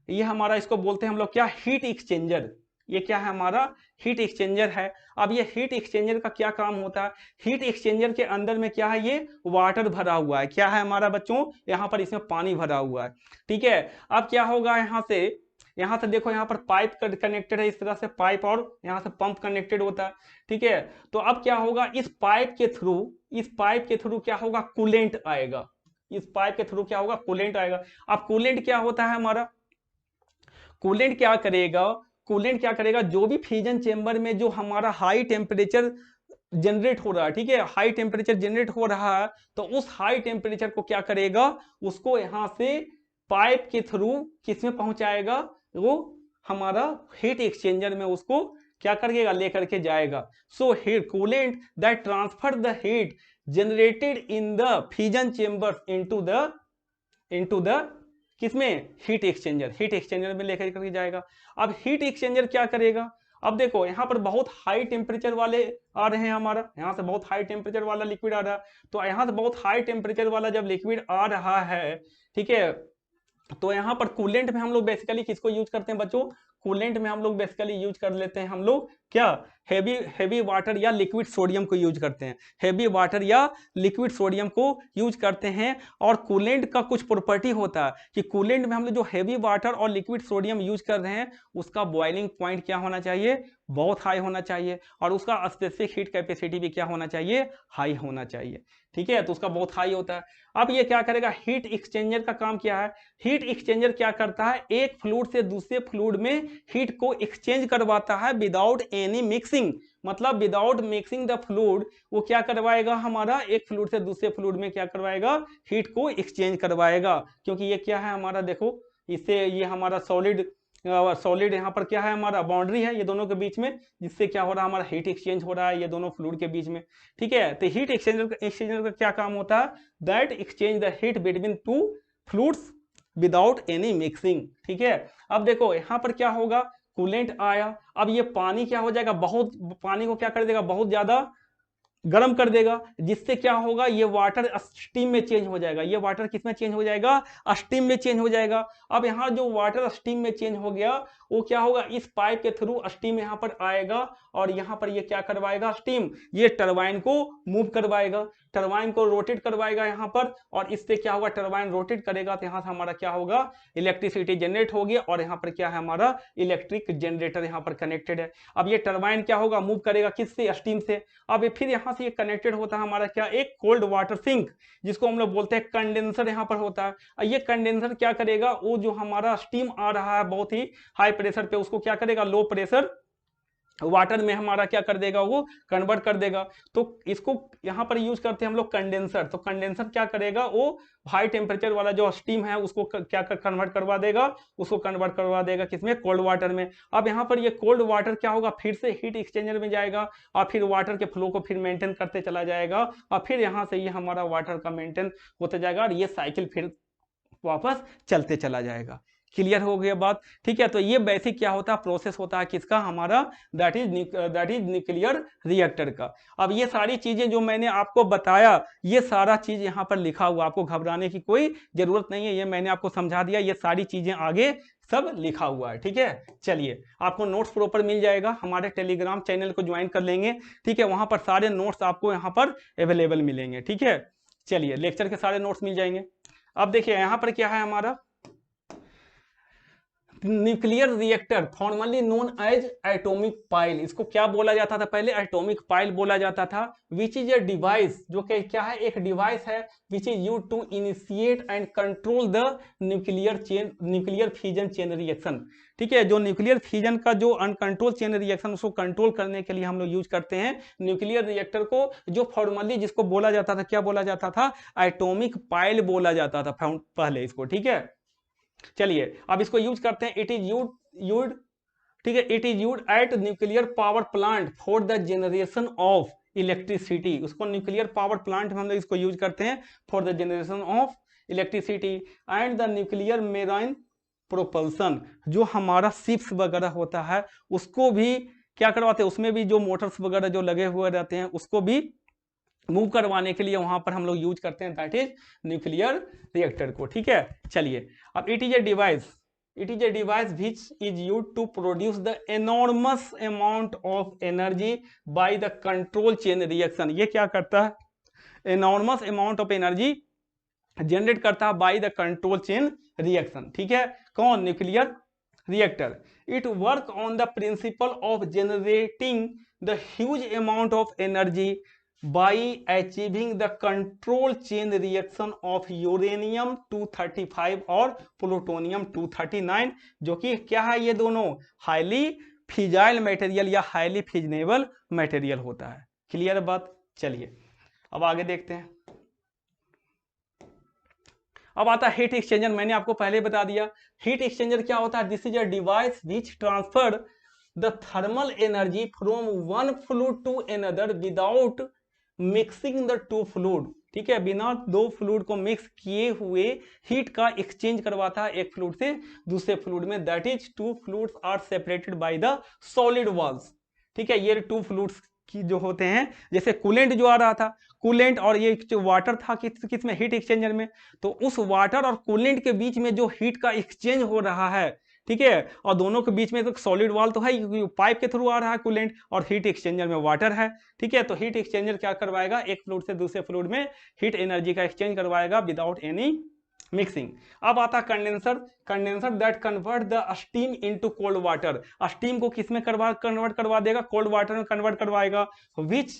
ये हमारा इसको बोलते हैं हम लोग क्या, हीट एक्सचेंजर। ये क्या है, हमारा हीट एक्सचेंजर है। अब ये हीट एक्सचेंजर का क्या काम होता है, हीट एक्सचेंजर के अंदर में क्या है, ये वाटर भरा हुआ है। क्या है हमारा बच्चों, यहाँ पर इसमें पानी भरा हुआ है। ठीक है, अब क्या होगा, यहाँ से देखो, यहाँ पर पाइप कनेक्टेड है, इस तरह से पाइप, और यहाँ से पंप कनेक्टेड होता है। ठीक है, तो अब क्या होगा, इस पाइप के थ्रू क्या होगा, कूलेंट आएगा। इस पाइप के थ्रू क्या होगा, कूलेंट आएगा। अब कूलेंट क्या होता है हमारा, कूलेंट क्या करेगा, कूलेंट क्या करेगा, जो भी फ्यूजन चेंबर में जो हमारा हाई टेम्परेचर जनरेट हो रहा है, ठीक है, हाई टेम्परेचर जनरेट हो रहा है, तो उस हाई टेम्परेचर को क्या करेगा, उसको यहां से पाइप के थ्रू किसमें पहुंचाएगा, वो हमारा हीट एक्सचेंजर में उसको क्या करेगा, लेकर के जाएगा। So heat coolant that transfer the heat generated in the fusion chamber into the किसमें, हीट एक्सचेंजर, हीट एक्सचेंजर में लेकर करके जाएगा। अब हीट एक्सचेंजर क्या करेगा, अब देखो यहां पर बहुत हाई टेम्परेचर वाले आ रहे हैं, हमारा यहां से बहुत हाई टेम्परेचर वाला लिक्विड आ रहा है, तो यहां से बहुत हाई टेम्परेचर वाला जब लिक्विड आ रहा है, ठीक है, तो यहां पर कूलेंट में हम लोग बेसिकली किसको यूज करते हैं बच्चों, कूलेंट में हम लोग बेसिकली यूज कर लेते हैं हम लोग क्या, हैवी वाटर या लिक्विड सोडियम को यूज करते हैं, हैवी वाटर या लिक्विड सोडियम को यूज करते हैं। और कूलेंट का कुछ प्रॉपर्टी होता है कि कूलेंट में हम लोग जो हैवी वाटर और लिक्विड सोडियम यूज कर रहे हैं उसका बॉइलिंग पॉइंट क्या होना चाहिए, बहुत हाई होना चाहिए, और उसका स्पेसिफिक हीट कैपेसिटी भी क्या होना चाहिए, हाई होना चाहिए, ठीक है, तो उसका बहुत हाई होता है। अब ये क्या करेगा, हीट एक्सचेंजर का काम क्या है, हीट एक्सचेंजर क्या करता है, एक फ्लूइड से दूसरे फ्लूइड में हीट को एक्सचेंज करवाता है विदाउट एनी मिक्सिंग, मतलब विदाउट मिक्सिंग द फ्लूइड, वो क्या करवाएगा, हमारा एक फ्लूइड से दूसरे फ्लूइड में क्या करवाएगा, हीट को एक्सचेंज करवाएगा। क्योंकि ये क्या है हमारा, देखो इससे ये हमारा सॉलिड यहाँ पर क्या है, हमारा बाउंड्री है ये दोनों के बीच में, जिससे क्या हो रहा है, हमारा हीट एक्सचेंज हो रहा है ये दोनों फ्लूइड के बीच में, ठीक है। तो हीट एक्सचेंजर का क्या काम होता है, that exchange the heat between two fluids without any mixing, ठीक है। अब देखो यहाँ पर क्या होगा, कूलेंट आया, अब ये पानी क्या हो जाएगा, बहुत पानी को क्या कर देगा, बहुत ज्यादा गर्म कर देगा, जिससे क्या होगा, ये वाटर स्टीम में चेंज हो जाएगा, ये वाटर किस में चेंज हो जाएगा, स्टीम में चेंज हो जाएगा। अब यहाँ जो वाटर स्टीम में चेंज हो गया वो क्या होगा, इस पाइप के थ्रू स्टीम यहाँ पर आएगा और यहाँ पर ये क्या करवाएगा, स्टीम ये टरबाइन को मूव करवाएगा, टरबाइन को रोटेट करवाएगा यहाँ पर, और इससे क्या होगा, टरबाइन रोटेट करेगा तो यहाँ से हमारा क्या होगा, इलेक्ट्रिसिटी जनरेट होगी, और यहाँ पर क्या है, हमारा इलेक्ट्रिक जनरेटर यहाँ पर कनेक्टेड है। अब ये टरबाइन क्या होगा, मूव करेगा किससे, स्टीम से। अब फिर यहाँ से ये कनेक्टेड होता है हमारा क्या, एक कोल्ड वाटर सिंक, जिसको हम लोग बोलते हैं कंडेंसर यहाँ पर होता है। ये कंडेंसर क्या करेगा, वो जो हमारा स्टीम आ रहा है बहुत ही हाई प्रेशर पे, उसको क्या करेगा, लो प्रेशर वाटर में हमारा क्या कर देगा, वो कन्वर्ट कर देगा। तो इसको यहाँ पर यूज करते हैं हम लोग कंडेंसर। तो कंडेंसर क्या करेगा, वो हाई टेम्परेचर वाला जो स्टीम है उसको क्या कन्वर्ट करवा देगा, उसको कन्वर्ट करवा देगा किसमें, कोल्ड वाटर में। अब यहाँ पर ये कोल्ड वाटर क्या होगा, फिर से हीट एक्सचेंजर में जाएगा और फिर वाटर के फ्लो को फिर मेंटेन करते चला जाएगा, और फिर यहाँ से ये हमारा वाटर का मेंटेन होते जाएगा, और ये साइकिल फिर वापस चलते चला जाएगा। क्लियर हो गया बात, ठीक है। तो ये बेसिक क्या होता है, प्रोसेस होता है किसका, हमारा दैट इज न्यूक्लियर रिएक्टर का। अब ये सारी चीजें जो मैंने आपको बताया, ये सारा चीज यहाँ पर लिखा हुआ, आपको घबराने की कोई जरूरत नहीं है, ये मैंने आपको समझा दिया, ये सारी चीजें आगे सब लिखा हुआ है, ठीक है। चलिए, आपको नोट्स प्रॉपर मिल जाएगा, हमारे टेलीग्राम चैनल को ज्वाइन कर लेंगे, ठीक है, वहां पर सारे नोट्स आपको यहाँ पर अवेलेबल मिलेंगे, ठीक है। चलिए, लेक्चर के सारे नोट्स मिल जाएंगे। अब देखिए यहाँ पर क्या है, हमारा nuclear reactor formally known as atomic pile, इसको क्या बोला जाता था पहले, एटॉमिक पाइल बोला जाता था। विच इज ए डिवाइस, जो कि क्या है, एक डिवाइस है, which is used to initiate and control the nuclear fusion chain reaction, ठीक है। जो न्यूक्लियर फ्यूजन का जो अनकंट्रोल चेन रिएक्शन, उसको कंट्रोल करने के लिए हम लोग यूज करते हैं न्यूक्लियर रिएक्टर को, जो फॉर्मली जिसको बोला जाता था, क्या बोला जाता था, एटॉमिक पाइल बोला जाता था पहले इसको, ठीक है। चलिए, अब इसको यूज करते हैं, इट इज यूज्ड, ठीक है, it is used eight nuclear power plant for the generation of electricity, उसको न्यूक्लियर पावर प्लांट में हम लोग इसको यूज करते हैं for the generation of electricity and the nuclear marine propulsion, जो हमारा शिप्स वगैरह होता है उसको भी क्या करवाते हैं, उसमें भी जो मोटर्स वगैरह जो लगे हुए रहते हैं उसको भी मूव करवाने के लिए वहां पर हम लोग यूज करते हैं दैट इज न्यूक्लियर रिएक्टर को, ठीक है। चलिए, अब it is a device which is used to produce the enormous amount of energy by the control chain reaction, ये क्या करता है, enormous amount of energy generate करता है by the control chain reaction, ठीक है। कौन, nuclear reactor. It work on the principle of generating the huge amount of energy by achieving the control chain reaction of uranium 235 और प्लूटोनियम 239, जो कि क्या है, ये दोनों हाईली फिजाइल मटेरियल या हाईली फिजनेबल मटेरियल होता है। क्लियर बात? चलिए अब आगे देखते हैं। अब आता है हीट एक्सचेंजर। मैंने आपको पहले बता दिया हीट एक्सचेंजर क्या होता है। This is a device which transfer the thermal energy from one fluid to another without mixing the two fluid. ठीक है, बिना दो फ्लूइड को मिक्स किए हुए हीट का एक्सचेंज करवाता है एक फ्लूइड से दूसरे फ्लूइड में। That is two fluids are separated by the solid walls. ठीक है, ये टू फ्लूइड्स की जो होते हैं, जैसे कूलेंट जो आ रहा था, कूलेंट और ये जो वाटर था किस में, हीट एक्सचेंजर में, तो उस वाटर और कूलेंट के बीच में जो हीट का एक्सचेंज हो रहा है, ठीक है, और दोनों के बीच में तो सॉलिड वॉल तो है क्योंकि पाइप के थ्रू आ रहा है कूलेंट, और हीट एक्सचेंजर में वाटर है। ठीक है, तो हीट एक्सचेंजर क्या करवाएगा, एक फ्लूइड से दूसरे फ्लूइड में हीट एनर्जी का एक्सचेंज करवाएगा विदाउट एनी मिक्सिंग। अब आता condenser. Condenser that convert the steam into cold water. Steam को किस में कन्वर्ट करवा देगा, कोल्ड वाटर में कन्वर्ट करवाएगा। Which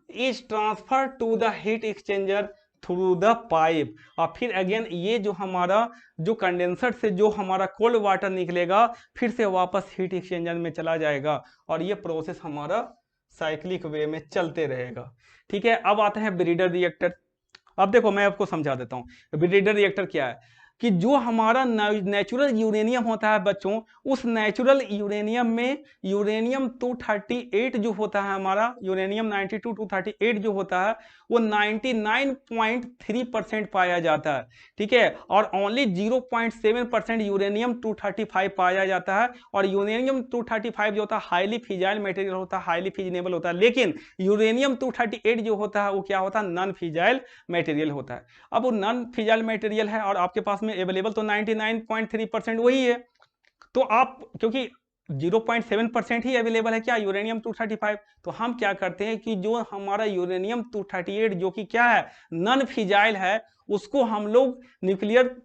is transfer to the heat exchanger through the pipe. और फिर अगेन ये जो हमारा जो कंडेंसर से जो हमारा कोल्ड वाटर निकलेगा फिर से वापस हीट एक्सचेंजर में चला जाएगा, और ये प्रोसेस हमारा साइक्लिक वे में चलते रहेगा। ठीक है, अब आते हैं ब्रीडर रिएक्टर। अब देखो मैं आपको समझा देता हूं ब्रीडर रिएक्टर क्या है। कि जो हमारा नेचुरल यूरेनियम होता है बच्चों, उस नेचुरल यूरेनियम में यूरेनियम 238 जो होता है हमारा, यूरेनियम 92 238 जो होता है वो 99.3% पाया जाता है। ठीक है, और ओनली 0.7% यूरेनियम 235 पाया जाता है। और यूरेनियम 235 जो होता है हाईली फिजाइल मटेरियल होता है, हाईली फिजनेबल होता है। लेकिन यूरेनियम 238 जो होता है वो क्या होता है, नॉन फिजाइल मटेरियल होता है। अब वो नॉन फिजाइल मटेरियल है और आपके पास में अवेलेबल तो 99.3% वही है, तो आप क्योंकि 0.7% ही अवेलेबल है क्या, यूरेनियम 235, तो हम क्या करते हैं कि जो हमारा यूरेनियम 238 जो कि क्या है, नॉन फिजाइल है, उसको हम लोग न्यूक्लियर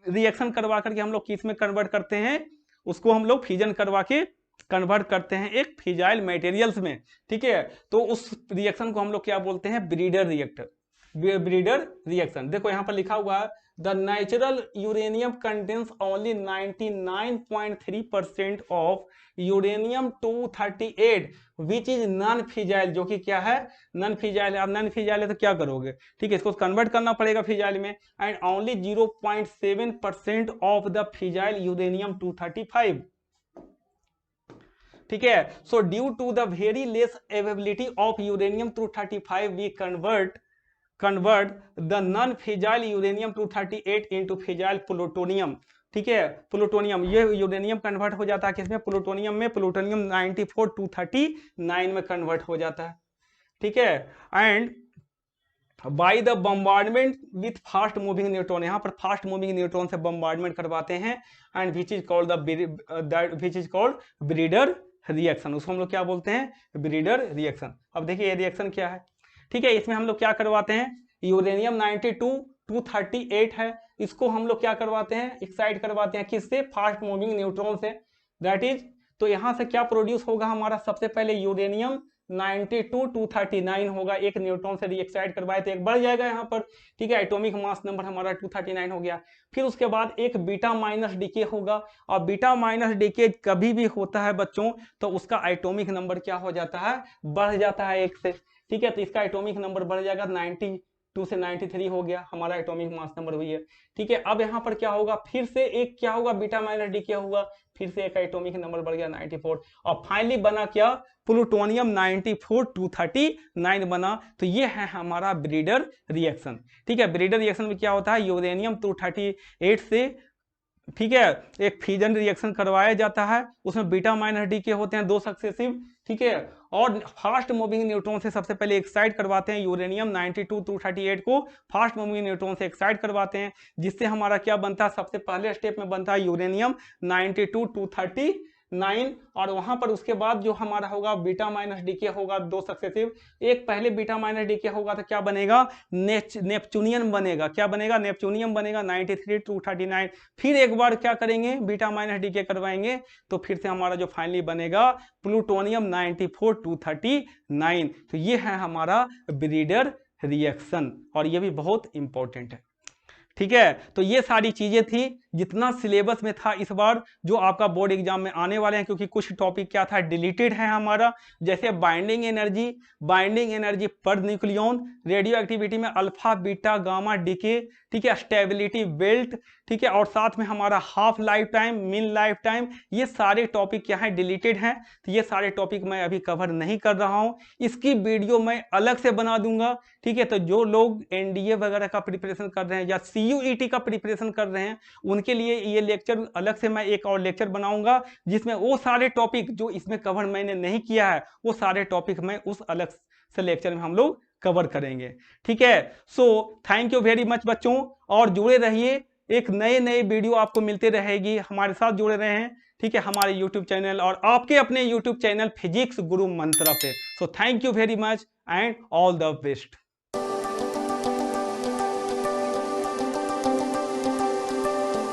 रिएक्शन करवा करके हम लोग किस में कन्वर्ट करते हैं, उसको हम लोग फिजन करवा के कन्वर्ट करते हैं एक फिजाइल मटेरियल्स में। ठीक है, तो उस रिएक्शन को हम लोग क्या बोलते हैं, ब्रीडर रिएक्टर, ब्रीडर रिएक्शन। देखो यहां पर लिखा हुआ है the natural uranium contains only 99.3% of uranium 238 which is non fissile, जो कि क्या है, नॉन फिजाइल है। अब नॉन फिजाइल है तो क्या करोगे, ठीक है, इसको कन्वर्ट करना पड़ेगा फिजाइल में। And only 0.7% of the fissile uranium 235। ठीक है, so due to the very less availability of uranium 235 we convert the non-fissile uranium 238 into fissile plutonium। ठीक है, प्लूटोनियम, ये यूरेनियम कन्वर्ट हो जाता है किसमें, प्लूटोनियम में, प्लूटोनियम 94 239 में कन्वर्ट हो जाता है। ठीक है, and by the bombardment with fast moving neutron, यहाँ पर फास्ट मूविंग न्यूट्रॉन से बम्बार्डमेंट करवाते हैं। And which is called breeder reaction, उसको हम लोग क्या बोलते हैं, ब्रीडर रिएक्शन। अब देखिए ये रिएक्शन क्या है। ठीक है, इसमें हम लोग क्या करवाते हैं, यूरेनियम 92 238 है, इसको हम लोग क्या करवाते हैं, एक्साइट करवाते हैं किससे, फास्ट मूविंग न्यूट्रॉन से। दैट इज, तो यहां से क्या प्रोड्यूस होगा हमारा, सबसे पहले यूरेनियम 92 239 होगा, एक न्यूट्रॉन से रिएक्साइट करवाए तो एक बढ़ जाएगा यहाँ पर। ठीक है, एटॉमिक मास नंबर हमारा 239 हो गया। फिर उसके बाद एक बीटा माइनस डीके होगा, और बीटा माइनस डीके कभी भी होता है बच्चों तो उसका एटॉमिक नंबर क्या हो जाता है, बढ़ जाता है एक से। ठीक है, तो इसका एटॉमिक नंबर बढ़ जाएगा, 92 से 93 हो गया, हमारा एटॉमिक मास नंबर हुई है। ठीक है, अब यहाँ पर क्या होगा, फिर से एक क्या होगा, बीटा माइनस डी क्या हुआ, फिर से एक एटॉमिक नंबर बढ़ गया 94, और फाइनली बना क्या, प्लूटोनियम 94 239 बना। तो ये है हमारा ब्रीडर रिएक्शन। ठीक है, ब्रीडर रिएक्शन में क्या होता है, यूरेनियम 238 से, ठीक है, एक फिजन रिएक्शन करवाया जाता है, उसमें बीटा माइनस डी के होते हैं दो सक्सेसिव। ठीक है, और फास्ट मूविंग न्यूट्रॉन से सबसे पहले एक्साइट करवाते हैं यूरेनियम 92 238 को, फास्ट मूविंग न्यूट्रॉन से एक्साइट करवाते हैं, जिससे हमारा क्या बनता है, सबसे पहले स्टेप में बनता है यूरेनियम 92 239। 9 और वहां पर उसके बाद जो हमारा होगा बीटा माइनस डीके होगा 2 सक्सेसिव, एक पहले बीटा माइनस डीके होगा तो क्या बनेगा, नेपच्यूनियन बनेगा, क्या बनेगा, नेपच्यूनियम बनेगा 93 239। फिर एक बार क्या करेंगे, बीटा माइनस डीके करवाएंगे तो फिर से हमारा जो फाइनली बनेगा प्लूटोनियम 94 239। तो ये है हमारा ब्रीडर रिएक्शन और ये भी बहुत इंपॉर्टेंट है। ठीक है, तो ये सारी चीजें थी जितना सिलेबस में था इस बार जो आपका बोर्ड एग्जाम में आने वाले हैं, क्योंकि कुछ टॉपिक क्या था डिलीटेड है हमारा, जैसे binding energy per nucleon, radio activity में अल्फा बीटा गामा डीके, ठीक है, स्टेबिलिटी बेल्ट, ठीक है, और साथ में हमारा हाफ लाइफ टाइम, मिन लाइफ टाइम, ये सारे टॉपिक क्या है डिलीटेड हैं। तो ये सारे टॉपिक मैं अभी कवर नहीं कर रहा हूं, इसकी वीडियो मैं अलग से बना दूंगा। ठीक है, तो जो लोग एनडीए वगैरह का प्रिपरेशन कर रहे हैं या सीयूईटी का प्रिपरेशन कर रहे हैं उनके लिए ये लेक्चर अलग से मैं एक और लेक्चर बनाऊंगा जिसमें वो सारे टॉपिक जो इसमें कवर मैंने नहीं किया है वो सारे टॉपिक मैं उस अलग से लेक्चर में हम लोग कवर करेंगे। ठीक है, so thank you very much बच्चों, और जुड़े रहिए, एक नए वीडियो आपको मिलते रहेगी, हमारे साथ जुड़े रहे हैं। ठीक है, हमारे YouTube चैनल और आपके अपने YouTube चैनल फिजिक्स गुरु मंत्रा पे। So thank you very much and all the best.